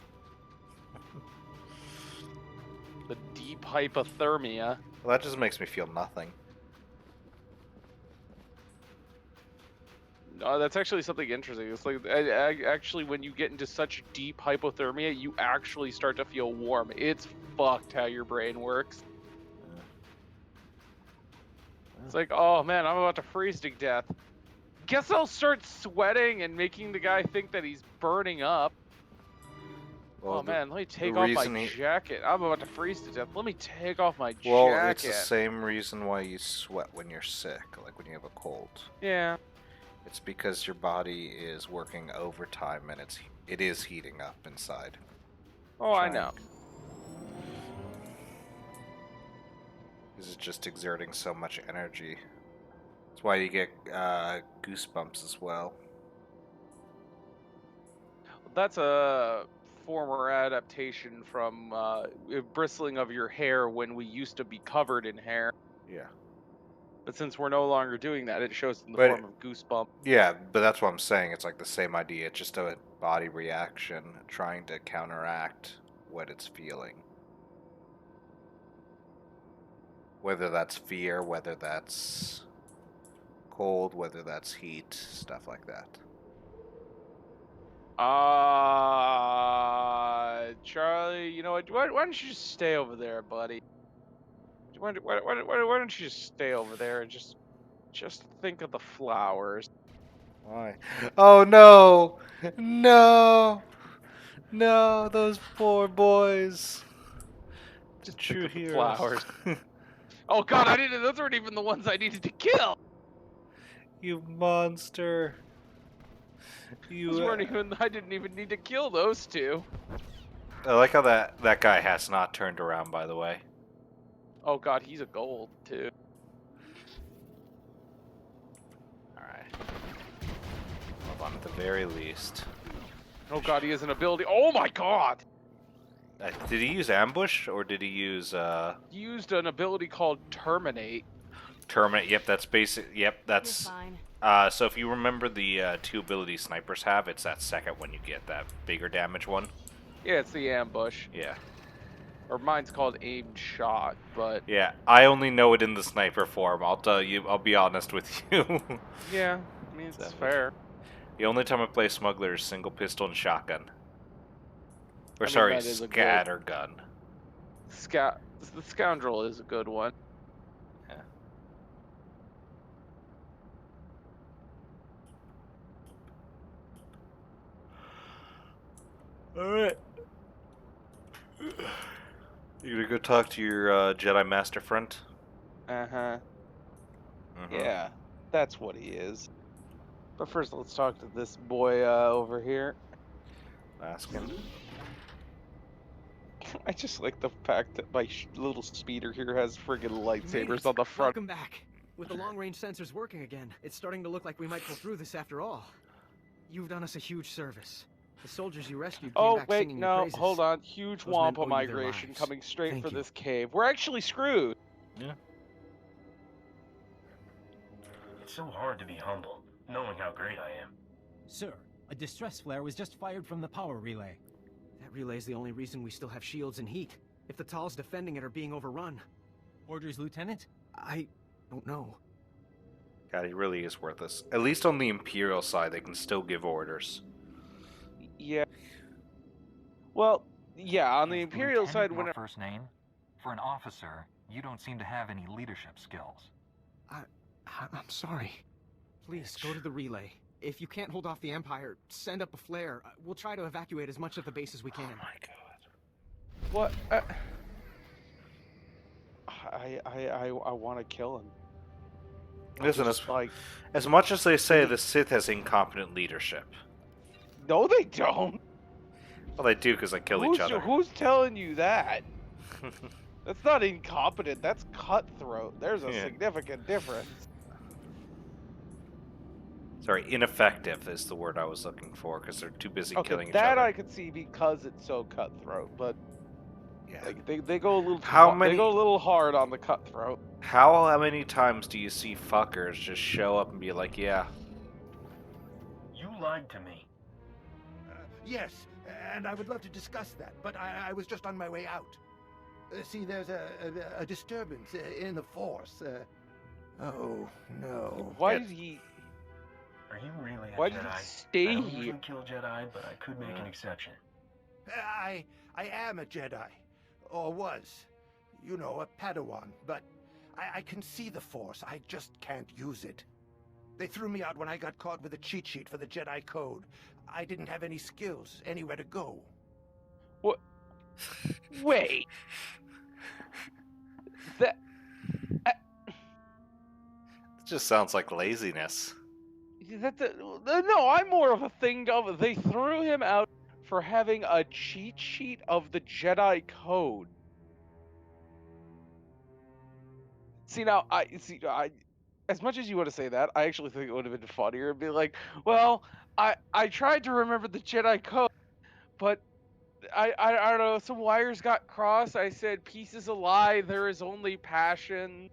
The deep hypothermia. Well, that just makes me feel nothing. That's actually something interesting. It's like, actually, when you get into such deep hypothermia, you actually start to feel warm. It's fucked how your brain works. It's like, oh man, I'm about to freeze to death. Guess I'll start sweating and making the guy think that he's burning up. Well, oh man, let me take off my jacket. I'm about to freeze to death. Let me take off my jacket. Well, it's the same reason why you sweat when you're sick, like when you have a cold. Yeah. It's because your body is working overtime and it is heating up inside. Oh, I know. This is just exerting so much energy. That's why you get goosebumps as well. That's a former adaptation from bristling of your hair when we used to be covered in hair. Yeah. But since we're no longer doing that, it shows in the form of goosebump. Yeah, but that's what I'm saying. It's like the same idea. It's just a body reaction trying to counteract what it's feeling. Whether that's fear, whether that's cold, whether that's heat, stuff like that. Charlie, you know what? Why don't you just stay over there, buddy? Why don't you just stay over there and just think of the flowers? Why? Oh no! No! No, those poor boys. Just true think of the heroes. flowers. Oh god, those weren't even the ones I needed to kill! You monster. Those weren't even, I didn't even need to kill those two. I like how that guy has not turned around, by the way. Oh god, he's a gold, too. Alright. Well, at the very least. Oh god, he has an ability. Oh my god! Did he use ambush, or did he use, He used an ability called Terminate. Terminate, yep, that's basic, yep, that's... Fine. So if you remember the two abilities snipers have, it's that second one you get, that bigger damage one. Yeah, it's the ambush. Yeah. Or mine's called aimed shot, but... Yeah, I only know it in the sniper form, I'll tell you, I'll be honest with you. Yeah, I mean, it's fair. The only time I play Smuggler is single pistol and shotgun. Or I mean, sorry, that is a scattergun. The Scoundrel is a good one. Yeah. Alright. You gonna go talk to your Jedi Master friend? Uh-huh. Yeah, that's what he is. But first, let's talk to this boy over here. Ask him. I just like the fact that my little speeder here has friggin' lightsabers it. on the front. Welcome back. With the long-range sensors working again, it's starting to look like we might pull through this after all. You've done us a huge service. The soldiers you rescued came back Wait, singing your no, praises. hold on. Huge Those men Wampa owe you their migration lives. coming straight Thank for you. this cave. We're actually screwed. Yeah. It's so hard to be humble, knowing how great I am. Sir, a distress flare was just fired from the power relay. That relay's the only reason we still have shields and heat. If the Tals defending it are being overrun. Orders, Lieutenant? I don't know. God, he really is worthless. At least on the Imperial side, they can still give orders. Yeah. Well, yeah, on the Imperial Lieutenant side, your when first name? For an officer, you don't seem to have any leadership skills. I'm sorry. Please, go to the relay. If you can't hold off the Empire, send up a flare. We'll try to evacuate as much of the base as we can. Oh my god. what? I want to kill him. Listen, Just, like, as much as they say the Sith has incompetent leadership. no, they don't. Well, they do because they kill each other. Who's telling you that? That's not incompetent. That's cutthroat. There's a significant difference. Sorry, ineffective is the word I was looking for because they're too busy killing each that other. I could see because it's so cutthroat, but yeah, like, they go a little They go a little hard on the cutthroat. How many times do you see fuckers just show up and be like, yeah? You lied to me. Yes, and I would love to discuss that, but I was just on my way out. See, there's a disturbance in the Force. Oh, no. Why did he... Are you really a Why Jedi? did he stay I don't here? usually kill Jedi, but I could make an exception. I am a Jedi. Or was. You know, a Padawan. But I can see the Force. I just can't use it. They threw me out when I got caught with a cheat sheet for the Jedi Code. I didn't have any skills, anywhere to go. What? Wait. That... It just sounds like laziness. No, I'm more of a thing of they threw him out for having a cheat sheet of the Jedi Code. See now, I as much as you want to say that, I actually think it would have been funnier and be like, well, I tried to remember the Jedi Code, but I don't know, some wires got crossed. I said, peace is a lie. There is only passion.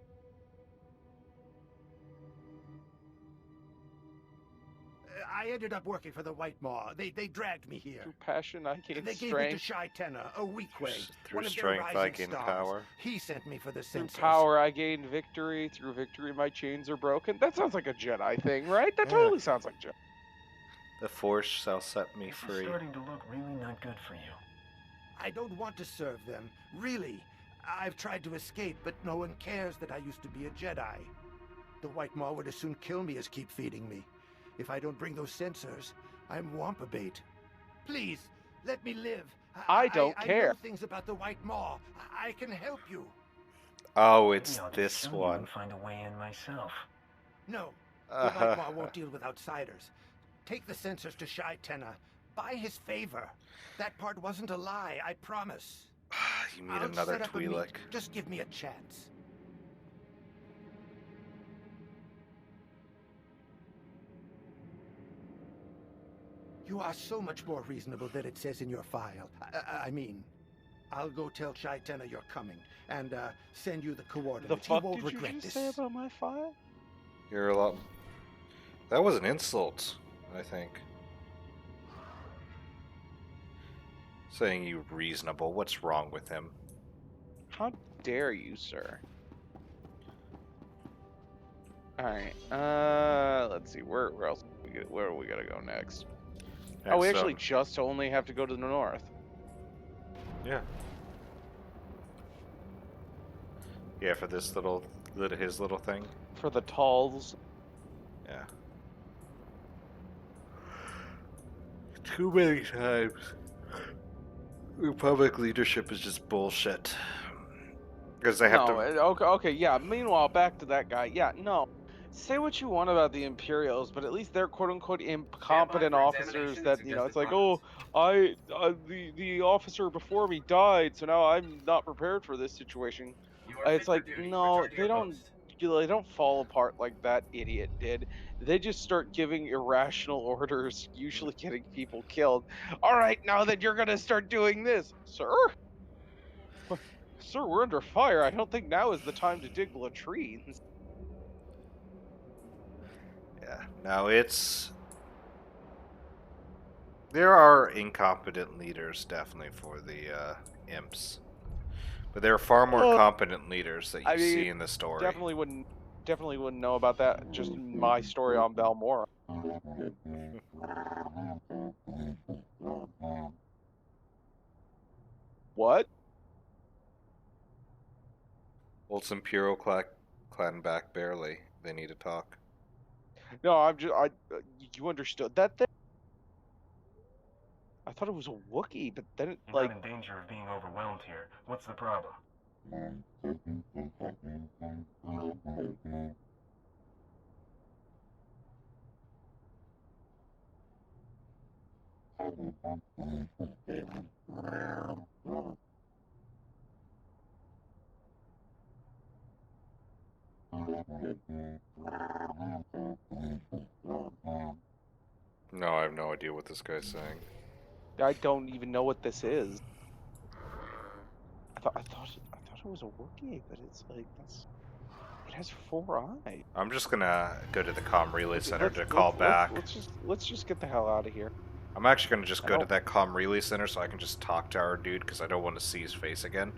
I ended up working for the White Maw. They dragged me here. Through passion, I gained They gave strength. me to Shai Tenna, a weak way. Through One of their strength, I rising gained stars. power. He sent me for the Through sensors. power, I gained victory. Through victory, my chains are broken. That sounds like a Jedi thing, right? That Yeah. totally sounds like Jedi. The Force shall set me This is free. starting to look really not good for you. I don't want to serve them. Really. I've tried to escape, but no one cares that I used to be a Jedi. The White Maw would as soon kill me as keep feeding me. If I don't bring those sensors, I'm Wampa bait. Please, let me live. I don't I care. know things about the White Maw. I can help you. Oh, it's Maybe I'll just this show you one. and find a way in myself. No, the White Maw won't deal with outsiders. Take the sensors to Shai Tenna. Buy his favor. That part wasn't a lie, I promise. You meet I'll another set up a meet. Twi'lek. Just give me a chance. You are so much more reasonable than it says in your file. I mean, I'll go tell Shai Tenna you're coming, and send you the coordinates. The fuck he won't did you regret just this. say about my file? You're a lot. That was an insult, I think. Saying you reasonable. What's wrong with him? How dare you, sir? Alright, let's see, where else where are we gonna go next? Oh, we actually just only have to go to the north. Yeah. Yeah, for this his little thing. For the Talls. Yeah. Too many times. Republic leadership is just bullshit. Because they have to. Okay, yeah. Meanwhile, back to that guy. Yeah, no. say what you want about the Imperials, but at least they're quote-unquote incompetent officers that, you know, it's like, oh, the officer before me died, so now I'm not prepared for this situation. It's like, no, they don't fall apart like that idiot did. They just start giving irrational orders, usually getting people killed. All right, now that you're gonna start doing this, sir? Sir, we're under fire. I don't think now is the time to dig latrines. Yeah. No, there are incompetent leaders definitely for the imps, but there are far more competent leaders that you see in the story. Definitely wouldn't know about that. Just my story on Balmora. What? Well, it's Imperial clan back barely. They need to talk. No, you understood that thing? I thought it was a Wookiee, but then it, You're not in danger of being overwhelmed here. What's the problem? No, I have no idea what this guy's saying. I don't even know what this is. I thought it was a Wookiee, but it's like it has 4 eyes. I'm just gonna go to the comm relay center to call back. Let's just get the hell out of here. I'm actually gonna just go to that comm relay center so I can just talk to our dude because I don't want to see his face again.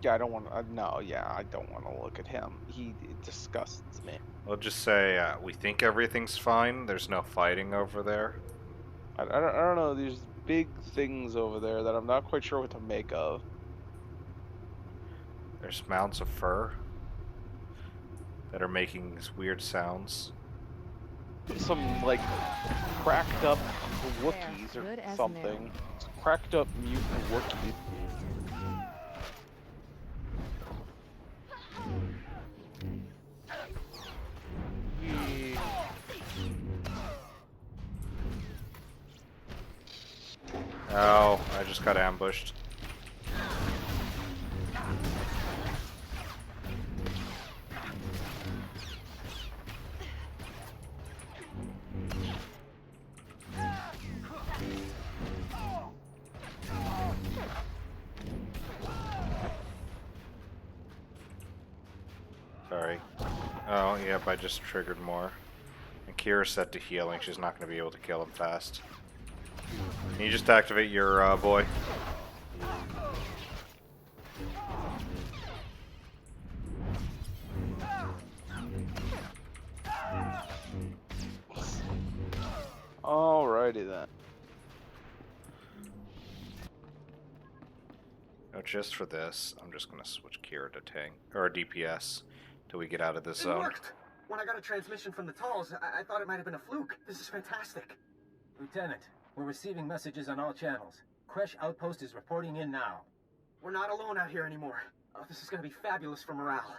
Yeah, I don't want to. No, yeah, I don't want to look at him. He disgusts me. I'll just say we think everything's fine. There's no fighting over there. I don't know. There's big things over there that I'm not quite sure what to make of. There's mounds of fur that are making these weird sounds. Some like cracked up Wookiees or something. Cracked up mutant Wookiees. Oh, I just got ambushed. Sorry. Oh, yep, I just triggered more. And Kira's set to healing. She's not going to be able to kill him fast. Can you just activate your boy? Alrighty then. No, just for this, I'm just going to switch Kira to tank or DPS till we get out of this zone. It worked! When I got a transmission from the Talls, I thought it might have been a fluke. This is fantastic. Lieutenant, we're receiving messages on all channels. Crash Outpost is reporting in now. We're not alone out here anymore. Oh, this is gonna be fabulous for morale.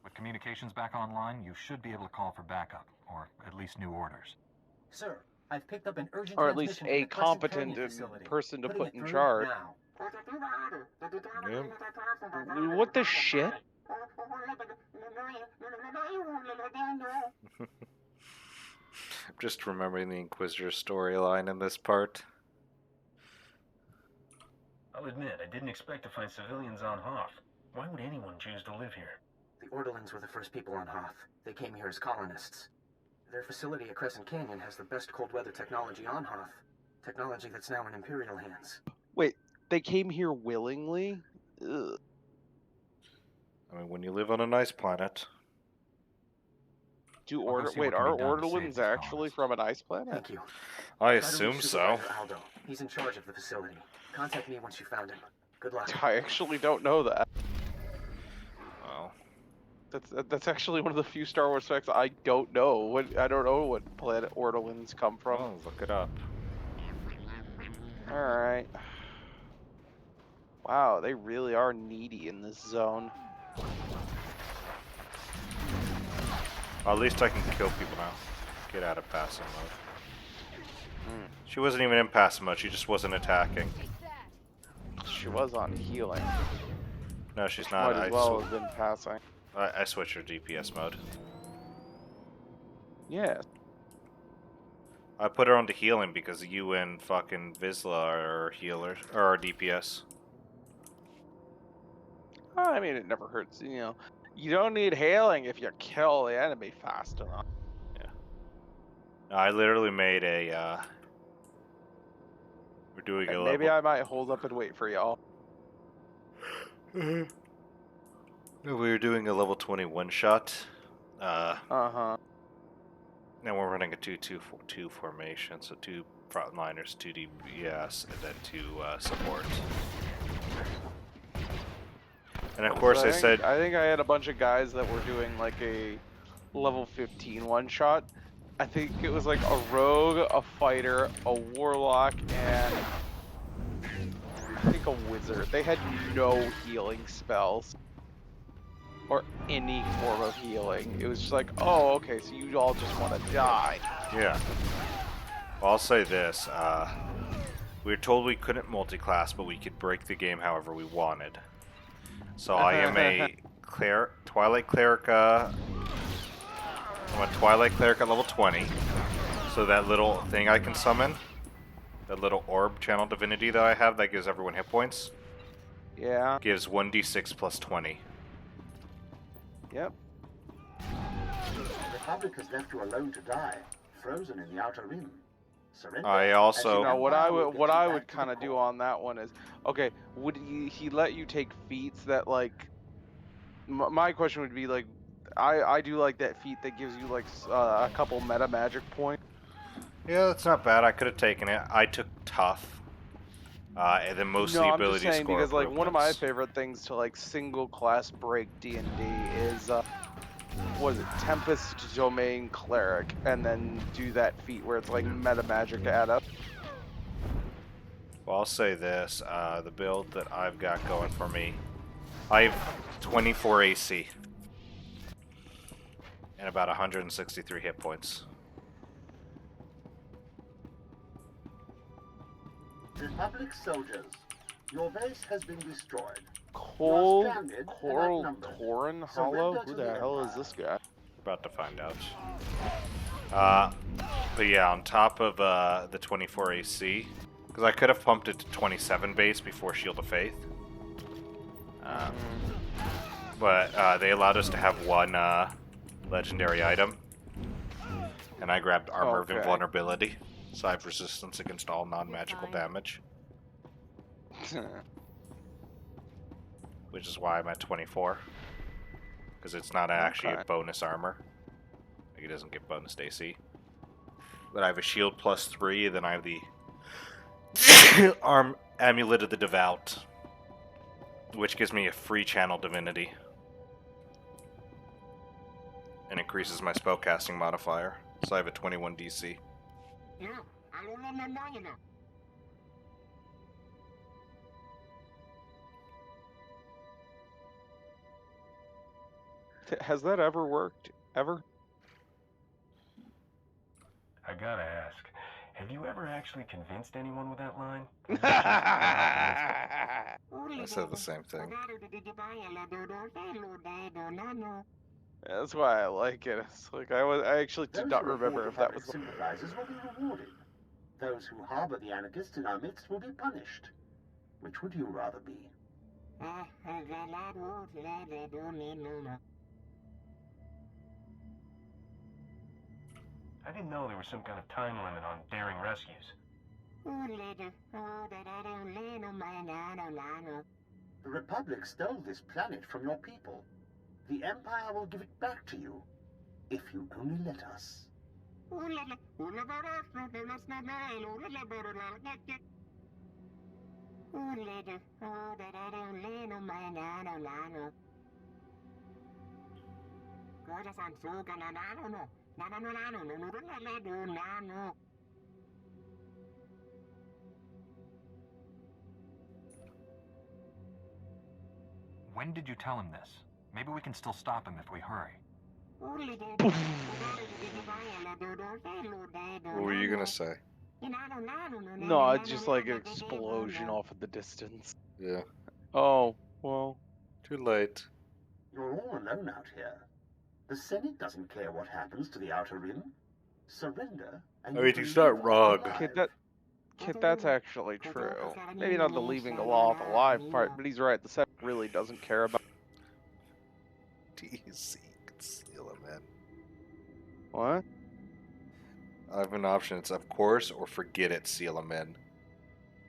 With communications back online, you should be able to call for backup, or at least new orders. Sir, I've picked up an urgent Or at least transmission a from the Crescent competent Canyon facility. person to Putting put it in through charge. now. What the shit? I'm just remembering the Inquisitor storyline in this part. I'll admit, I didn't expect to find civilians on Hoth. Why would anyone choose to live here? The Orderlings were the first people on Hoth. They came here as colonists. Their facility at Crescent Canyon has the best cold weather technology on Hoth. Technology that's now in Imperial hands. Wait, they came here willingly? Ugh. I mean, when you live on a nice planet. Are Orderlings actually from an ice planet? Thank you. I assume so. Aldo. He's in charge of the facility. Contact me once you found him. Good luck. I actually don't know that. Well, that's actually one of the few Star Wars facts I don't know. I don't know what planet Orderlings come from. Oh, look it up. All right. Wow, they really are needy in this zone. Well, at least I can kill people now. Get out of passive mode. She wasn't even in passive mode, she just wasn't attacking. She was on healing. No, she's not. Might as well have been passing. I switched her DPS mode. Yeah. I put her onto healing because you and fucking Vizsla are healers, or DPS. I mean, it never hurts, you know. You don't need healing if you kill the enemy fast enough. Yeah. No, I literally made a, we're doing a Maybe level. I might hold up and wait for y'all. We were doing a level 20 one-shot. Uh-huh. And we're running a 2-2-2 formation, so 2 frontliners, 2 DPS, and then 2 support. And of course, So I said I think I had a bunch of guys that were doing like a level 15 one-shot. I think it was like a rogue, a fighter, a warlock, and I think a wizard. They had no healing spells. Or any form of healing. It was just like, oh, okay, so you all just want to die. Yeah. Well, I'll say this. We were told we couldn't multi-class, but we could break the game however we wanted. So I am a Twilight Cleric. I'm a Twilight Cleric at level 20. So that little thing I can summon, that little orb channel divinity that I have that gives everyone hit points. Yeah. Gives 1d6 plus 20. Yep. The Republic has left you alone to die, frozen in the Outer Rim. Surrender. I also. You know, what I would kind of do on that one is, okay, would he let you take feats that like? My question would be like, I do like that feat that gives you like a couple meta magic points. Yeah, that's not bad. I could have taken it. I took tough. And then mostly ability I'm just saying score because like one of my improvements. favorite things to like single class break D&D is what is it, Tempest Domain Cleric, and then do that feat where it's like meta magic add up. Well, I'll say this, the build that I've got going for me, I have 24 AC and about 163 hit points. Republic soldiers, your base has been destroyed. Torin Hollow? Who the hell is this guy? About to find out. But yeah, on top of the 24 AC, because I could have pumped it to 27 base before Shield of Faith. But they allowed us to have one legendary item. And I grabbed Armor of Invulnerability, so I have resistance against all non-magical damage. Which is why I'm at 24. Because it's not actually a bonus armor. Like, it doesn't get bonus AC. But I have a shield plus 3, then I have the Amulet of the Devout, which gives me a free channel divinity. And increases my spellcasting modifier. So I have a 21 DC. Has that ever worked? Ever? I gotta ask, have you ever actually convinced anyone with that line? I said the same thing. That's why I like it. It's like I actually did not remember if that was the... sympathizers will be rewarded. Those who harbor the anarchists in our midst will be punished. Which would you rather be? I didn't know there was some kind of time limit on daring rescues. The Republic stole this planet from your people. The Empire will give it back to you, if you only let us. When did you tell him this? Maybe we can still stop him if we hurry. What were you gonna say? No, it's just like an explosion off in the distance. Yeah. Oh, well. Too late. You're all alone out here. The Senate doesn't care what happens to the Outer Rim. Surrender, and I mean, you he's can not live wrong. alive. Kid, that's actually true. Maybe not the leaving the law alive part, but he's right. The Senate really doesn't care about. DC can seal him in. What? I have an option. It's of course or forget it. Seal him in.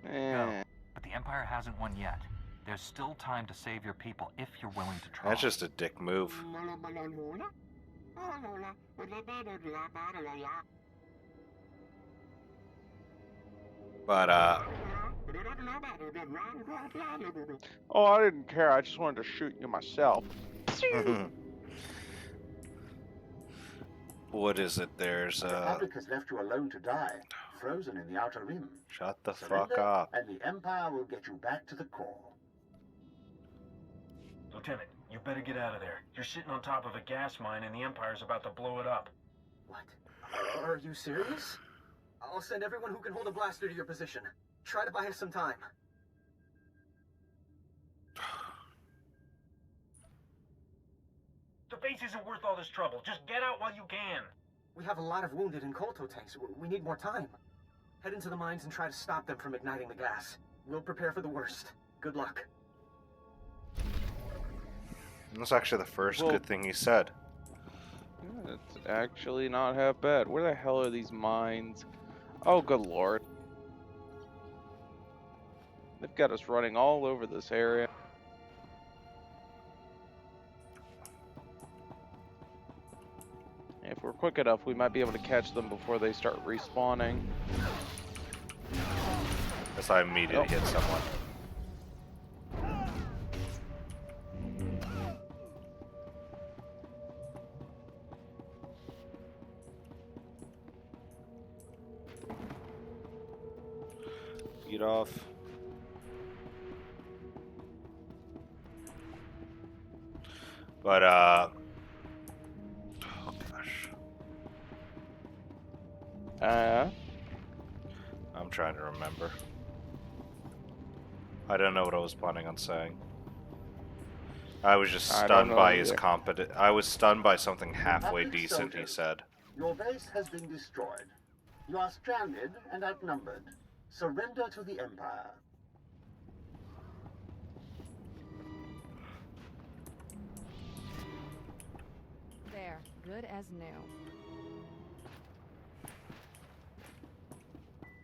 No, but the Empire hasn't won yet. There's still time to save your people if you're willing to try. That's just a dick move. But Oh, I didn't care. I just wanted to shoot you myself. what is it? There's The Republic has left you alone to die, frozen in the Outer Rim. Shut the Surrender, fuck up. and the Empire will get you back to the core. Lieutenant, you better get out of there. You're sitting on top of a gas mine and the Empire's about to blow it up. What? Are you serious? I'll send everyone who can hold a blaster to your position. Try to buy us some time. The base isn't worth all this trouble. Just get out while you can. We have a lot of wounded in Kolto tanks. We need more time. Head into the mines and try to stop them from igniting the gas. We'll prepare for the worst. Good luck. That's actually the first good thing he said. It's actually not half bad. Where the hell are these mines? Oh, good lord. They've got us running all over this area. If we're quick enough, we might be able to catch them before they start respawning. That's how I immediately hit someone. Feed off. But oh gosh. I'm trying to remember. I don't know what I was planning on saying. I was just stunned by his competent. I was stunned by something halfway decent he said. Your base has been destroyed. You are stranded and outnumbered. Surrender to the Empire. There, good as new.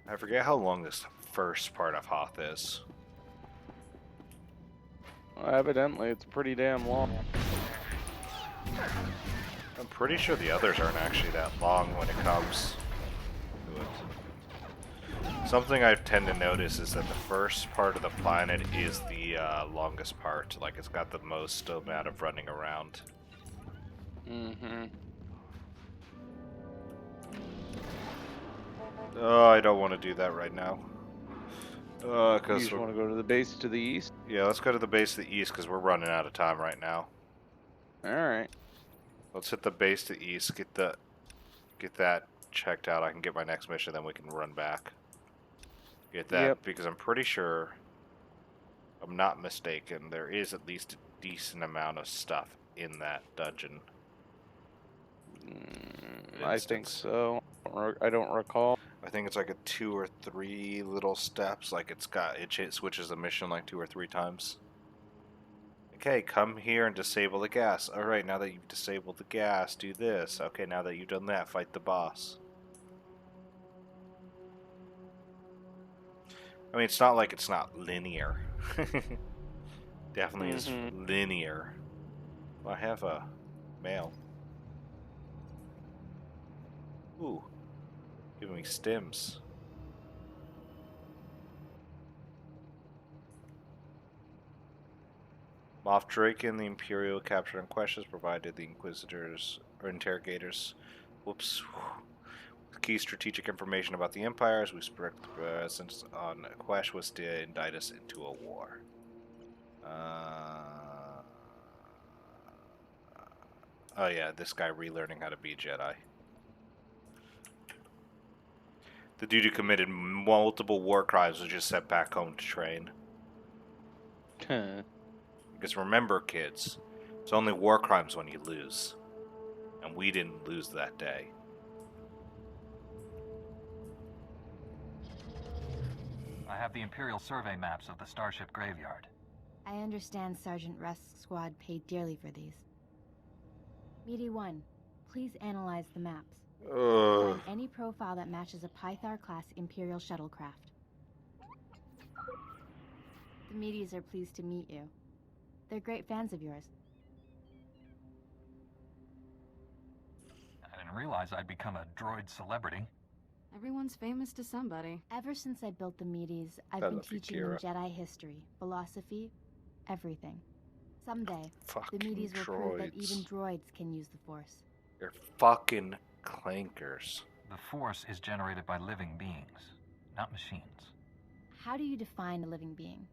I forget how long this first part of Hoth is. Well, evidently, it's pretty damn long. I'm pretty sure the others aren't actually that long when it comes to it. Something I tend to notice is that the first part of the planet is the longest part. Like, it's got the most amount of running around. Mm-hmm. Oh, I don't want to do that right now. You just want to go to the base to the east? Yeah, let's go to the base to the east because we're running out of time right now. Alright. Let's hit the base to the east, get that checked out. I can get my next mission, then we can run back. Get that, because I'm pretty sure, I'm not mistaken, there is at least a decent amount of stuff in that dungeon. I think so. I don't recall. I think it's like a 2 or 3 little steps. Like it switches the mission like 2 or 3 times. Okay, come here and disable the gas. Alright, now that you've disabled the gas, do this. Okay, now that you've done that, fight the boss. I mean, it's not like it's not linear. Definitely is linear. Well, I have a mail. Ooh. Giving me stims. Moff Drake and the Imperial captured on questions provided the Inquisitors or interrogators. Whoops. Key strategic information about the Empire as we spread presence on Quest was to indict us into a war. Oh yeah, this guy relearning how to be Jedi. The dude who committed multiple war crimes was just sent back home to train. Because remember, kids, it's only war crimes when you lose. And we didn't lose that day. I have the Imperial survey maps of the Starship graveyard. I understand Sergeant Rusk's squad paid dearly for these. Meaty 1, please analyze the maps. Find any profile that matches a Pythar-class Imperial shuttlecraft. The Meaties are pleased to meet you. They're great fans of yours. I didn't realize I'd become a droid celebrity. Everyone's famous to somebody. Ever since I built the Meaties, I've I been love you, teaching them Kira. Jedi history, philosophy, everything. Someday, Fucking the Meaties will prove that droids. even droids can use the Force. You're fucking clankers. The Force is generated by living beings, not machines. How do you define a living being?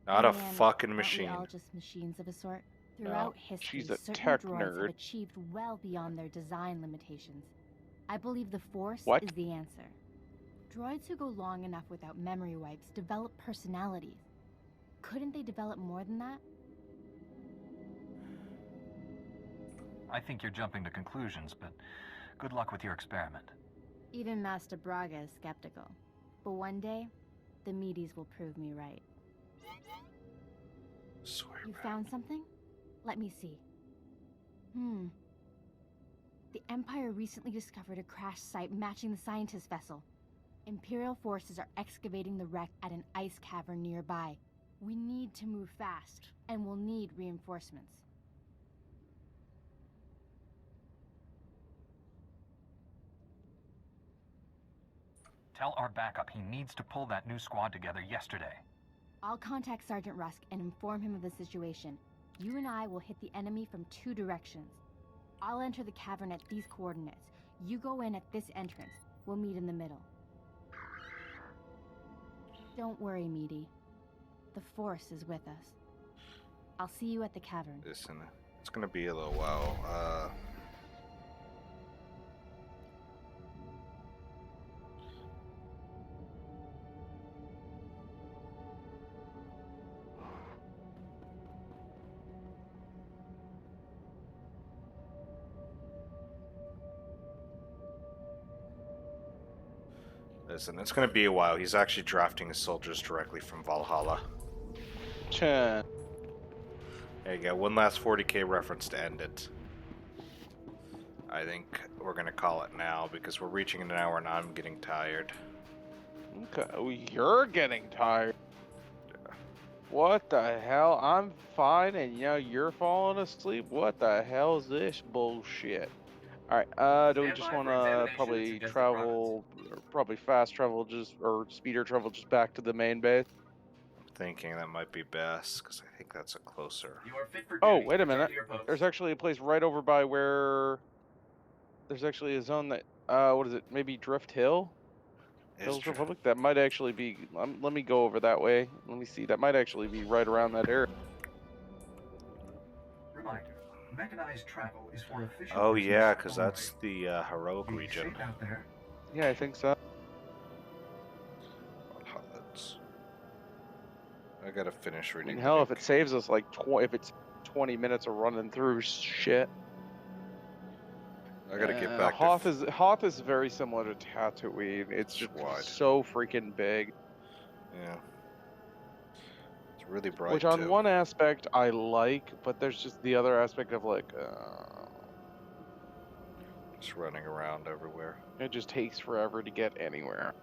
Not a Man, fucking aren't machine. we all just machines of a sort? No. Throughout history, She's a certain tech droids nerd. have achieved well beyond their design limitations. I believe the Force What? is the answer. Droids who go long enough without memory wipes develop personalities. Couldn't they develop more than that? I think you're jumping to conclusions, but good luck with your experiment. Even Master Braga is skeptical. But one day, the Meaties will prove me right. Swear. You found something? Let me see. The Empire recently discovered a crash site matching the scientist vessel. Imperial forces are excavating the wreck at an ice cavern nearby. We need to move fast, and we'll need reinforcements. Tell our backup he needs to pull that new squad together yesterday. I'll contact Sergeant Rusk and inform him of the situation. You and I will hit the enemy from 2 directions. I'll enter the cavern at these coordinates. You go in at this entrance. We'll meet in the middle. Don't worry, Meaty. The Force is with us. I'll see you at the cavern. Listen, it's gonna be a little while. Listen, it's gonna be a while. He's actually drafting his soldiers directly from Valhalla. There you go. One last 40k reference to end it. I think we're gonna call it now because we're reaching an hour and I'm getting tired. Okay, you're getting tired. What the hell? I'm fine and you're falling asleep? What the hell is this bullshit? Alright, do we just want to probably travel, probably fast travel or speeder travel just back to the main base? I'm thinking that might be best because I think that's a closer. Oh, wait a minute. There's actually a place right over by where there's actually a zone that, what is it? Maybe Drift Hill? Hills Republic? That might actually be, let me go over that way. Let me see. That might actually be right around that area. Reminder, mechanized travel is for official Oh business yeah, because only. that's the heroic Be region. safe out there. Yeah, I think so. I gotta finish I reading. mean, hell, if it saves us like if it's 20 minutes of running through shit. I gotta get back. Hoth is very similar to Tatooine. It's just wide. so freaking big. Yeah. It's really bright. Which on too. one aspect I like, but there's just the other aspect of like just running around everywhere. It just takes forever to get anywhere.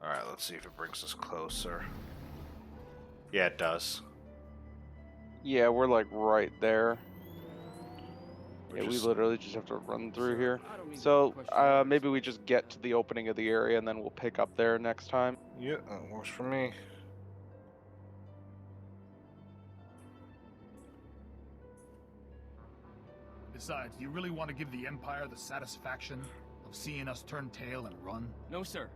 Alright, let's see if it brings us closer. Yeah, it does. Yeah, we're like right there. Yeah, we literally just have to run through here. So maybe we just get to the opening of the area and then we'll pick up there next time. Yeah, that works for me. Besides, do you really want to give the Empire the satisfaction of seeing us turn tail and run? No, sir.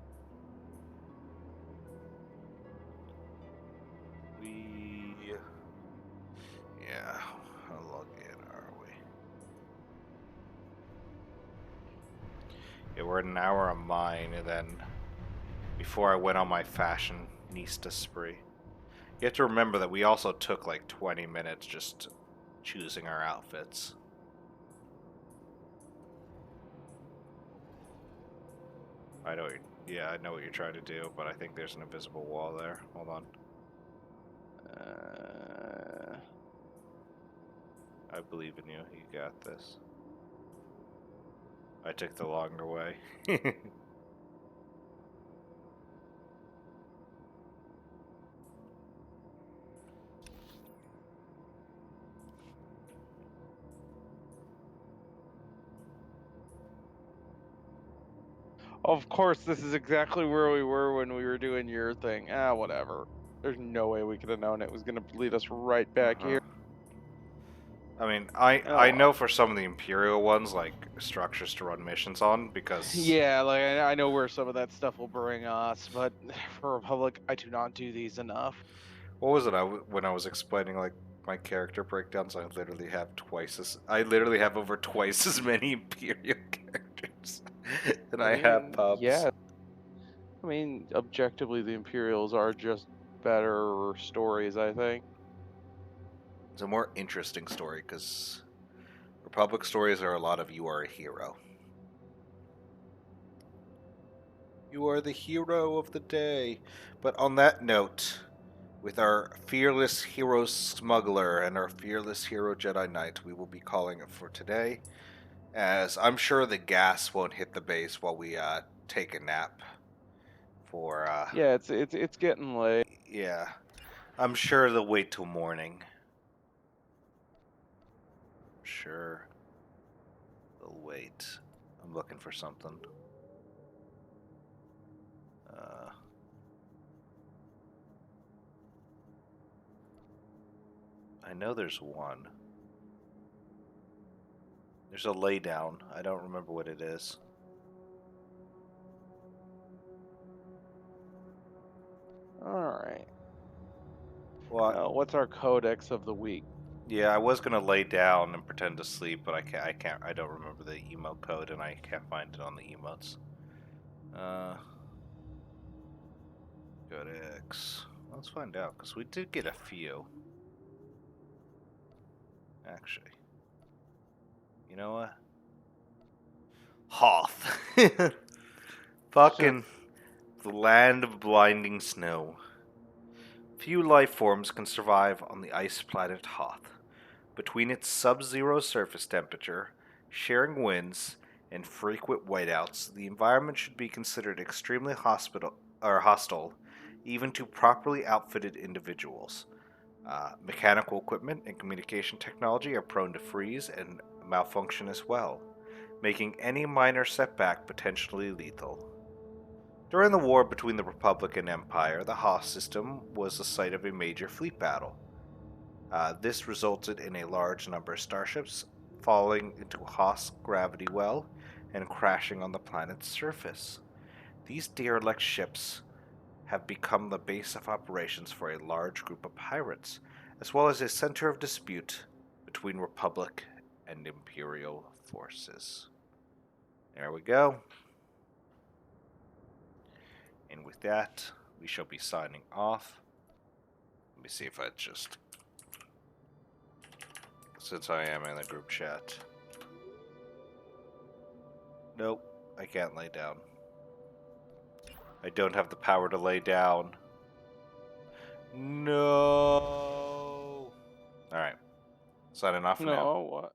Yeah, how long in are we? Yeah, we're an hour of mine, and then before I went on my fashionista spree. You have to remember that we also took like 20 minutes just choosing our outfits. I know, yeah, I know what you're trying to do, but I think there's an invisible wall there. Hold on. I believe in you. You got this. I took the longer way. Of course, this is exactly where we were when we were doing your thing. Whatever. There's no way we could have known it was going to lead us right back here. I mean, I know for some of the Imperial ones, like, structures to run missions on, because... Yeah, like, I know where some of that stuff will bring us, but for Republic, I do not do these enough. What was it, when I was explaining, like, my character breakdowns, I literally have over twice as many Imperial characters than I have pubs. Yeah. I mean, objectively, the Imperials are just better stories, I think. It's a more interesting story, because Republic stories are a lot of you are a hero. You are the hero of the day. But on that note, with our fearless hero smuggler and our fearless hero Jedi Knight, we will be calling it for today, as I'm sure the gas won't hit the base while we take a nap. Yeah, it's getting late. Yeah, I'm sure they'll wait till morning. Sure, they'll wait. I'm looking for something. I know there's one. There's a laydown. I don't remember what it is. Alright. Well, what's our codex of the week? Yeah, I was gonna lay down and pretend to sleep, but I can't. I don't remember the emote code, and I can't find it on the emotes. Codex. Let's find out, because we did get a few. Actually, you know what? Hoth. Fucking the land of blinding snow. Few life forms can survive on the ice planet Hoth. Between its sub-zero surface temperature, shearing winds, and frequent whiteouts, the environment should be considered extremely hostile, even to properly outfitted individuals. Mechanical equipment and communication technology are prone to freeze and malfunction as well, making any minor setback potentially lethal. During the war between the Republic and Empire, the Hoth system was the site of a major fleet battle. This resulted in a large number of starships falling into Hoth's gravity well and crashing on the planet's surface. These derelict ships have become the base of operations for a large group of pirates, as well as a center of dispute between Republic and Imperial forces. There we go. And with that, we shall be signing off. Let me see if I just... Since I am in the group chat. Nope, I can't lay down. I don't have the power to lay down. No. Alright. Signing off for now. No, what?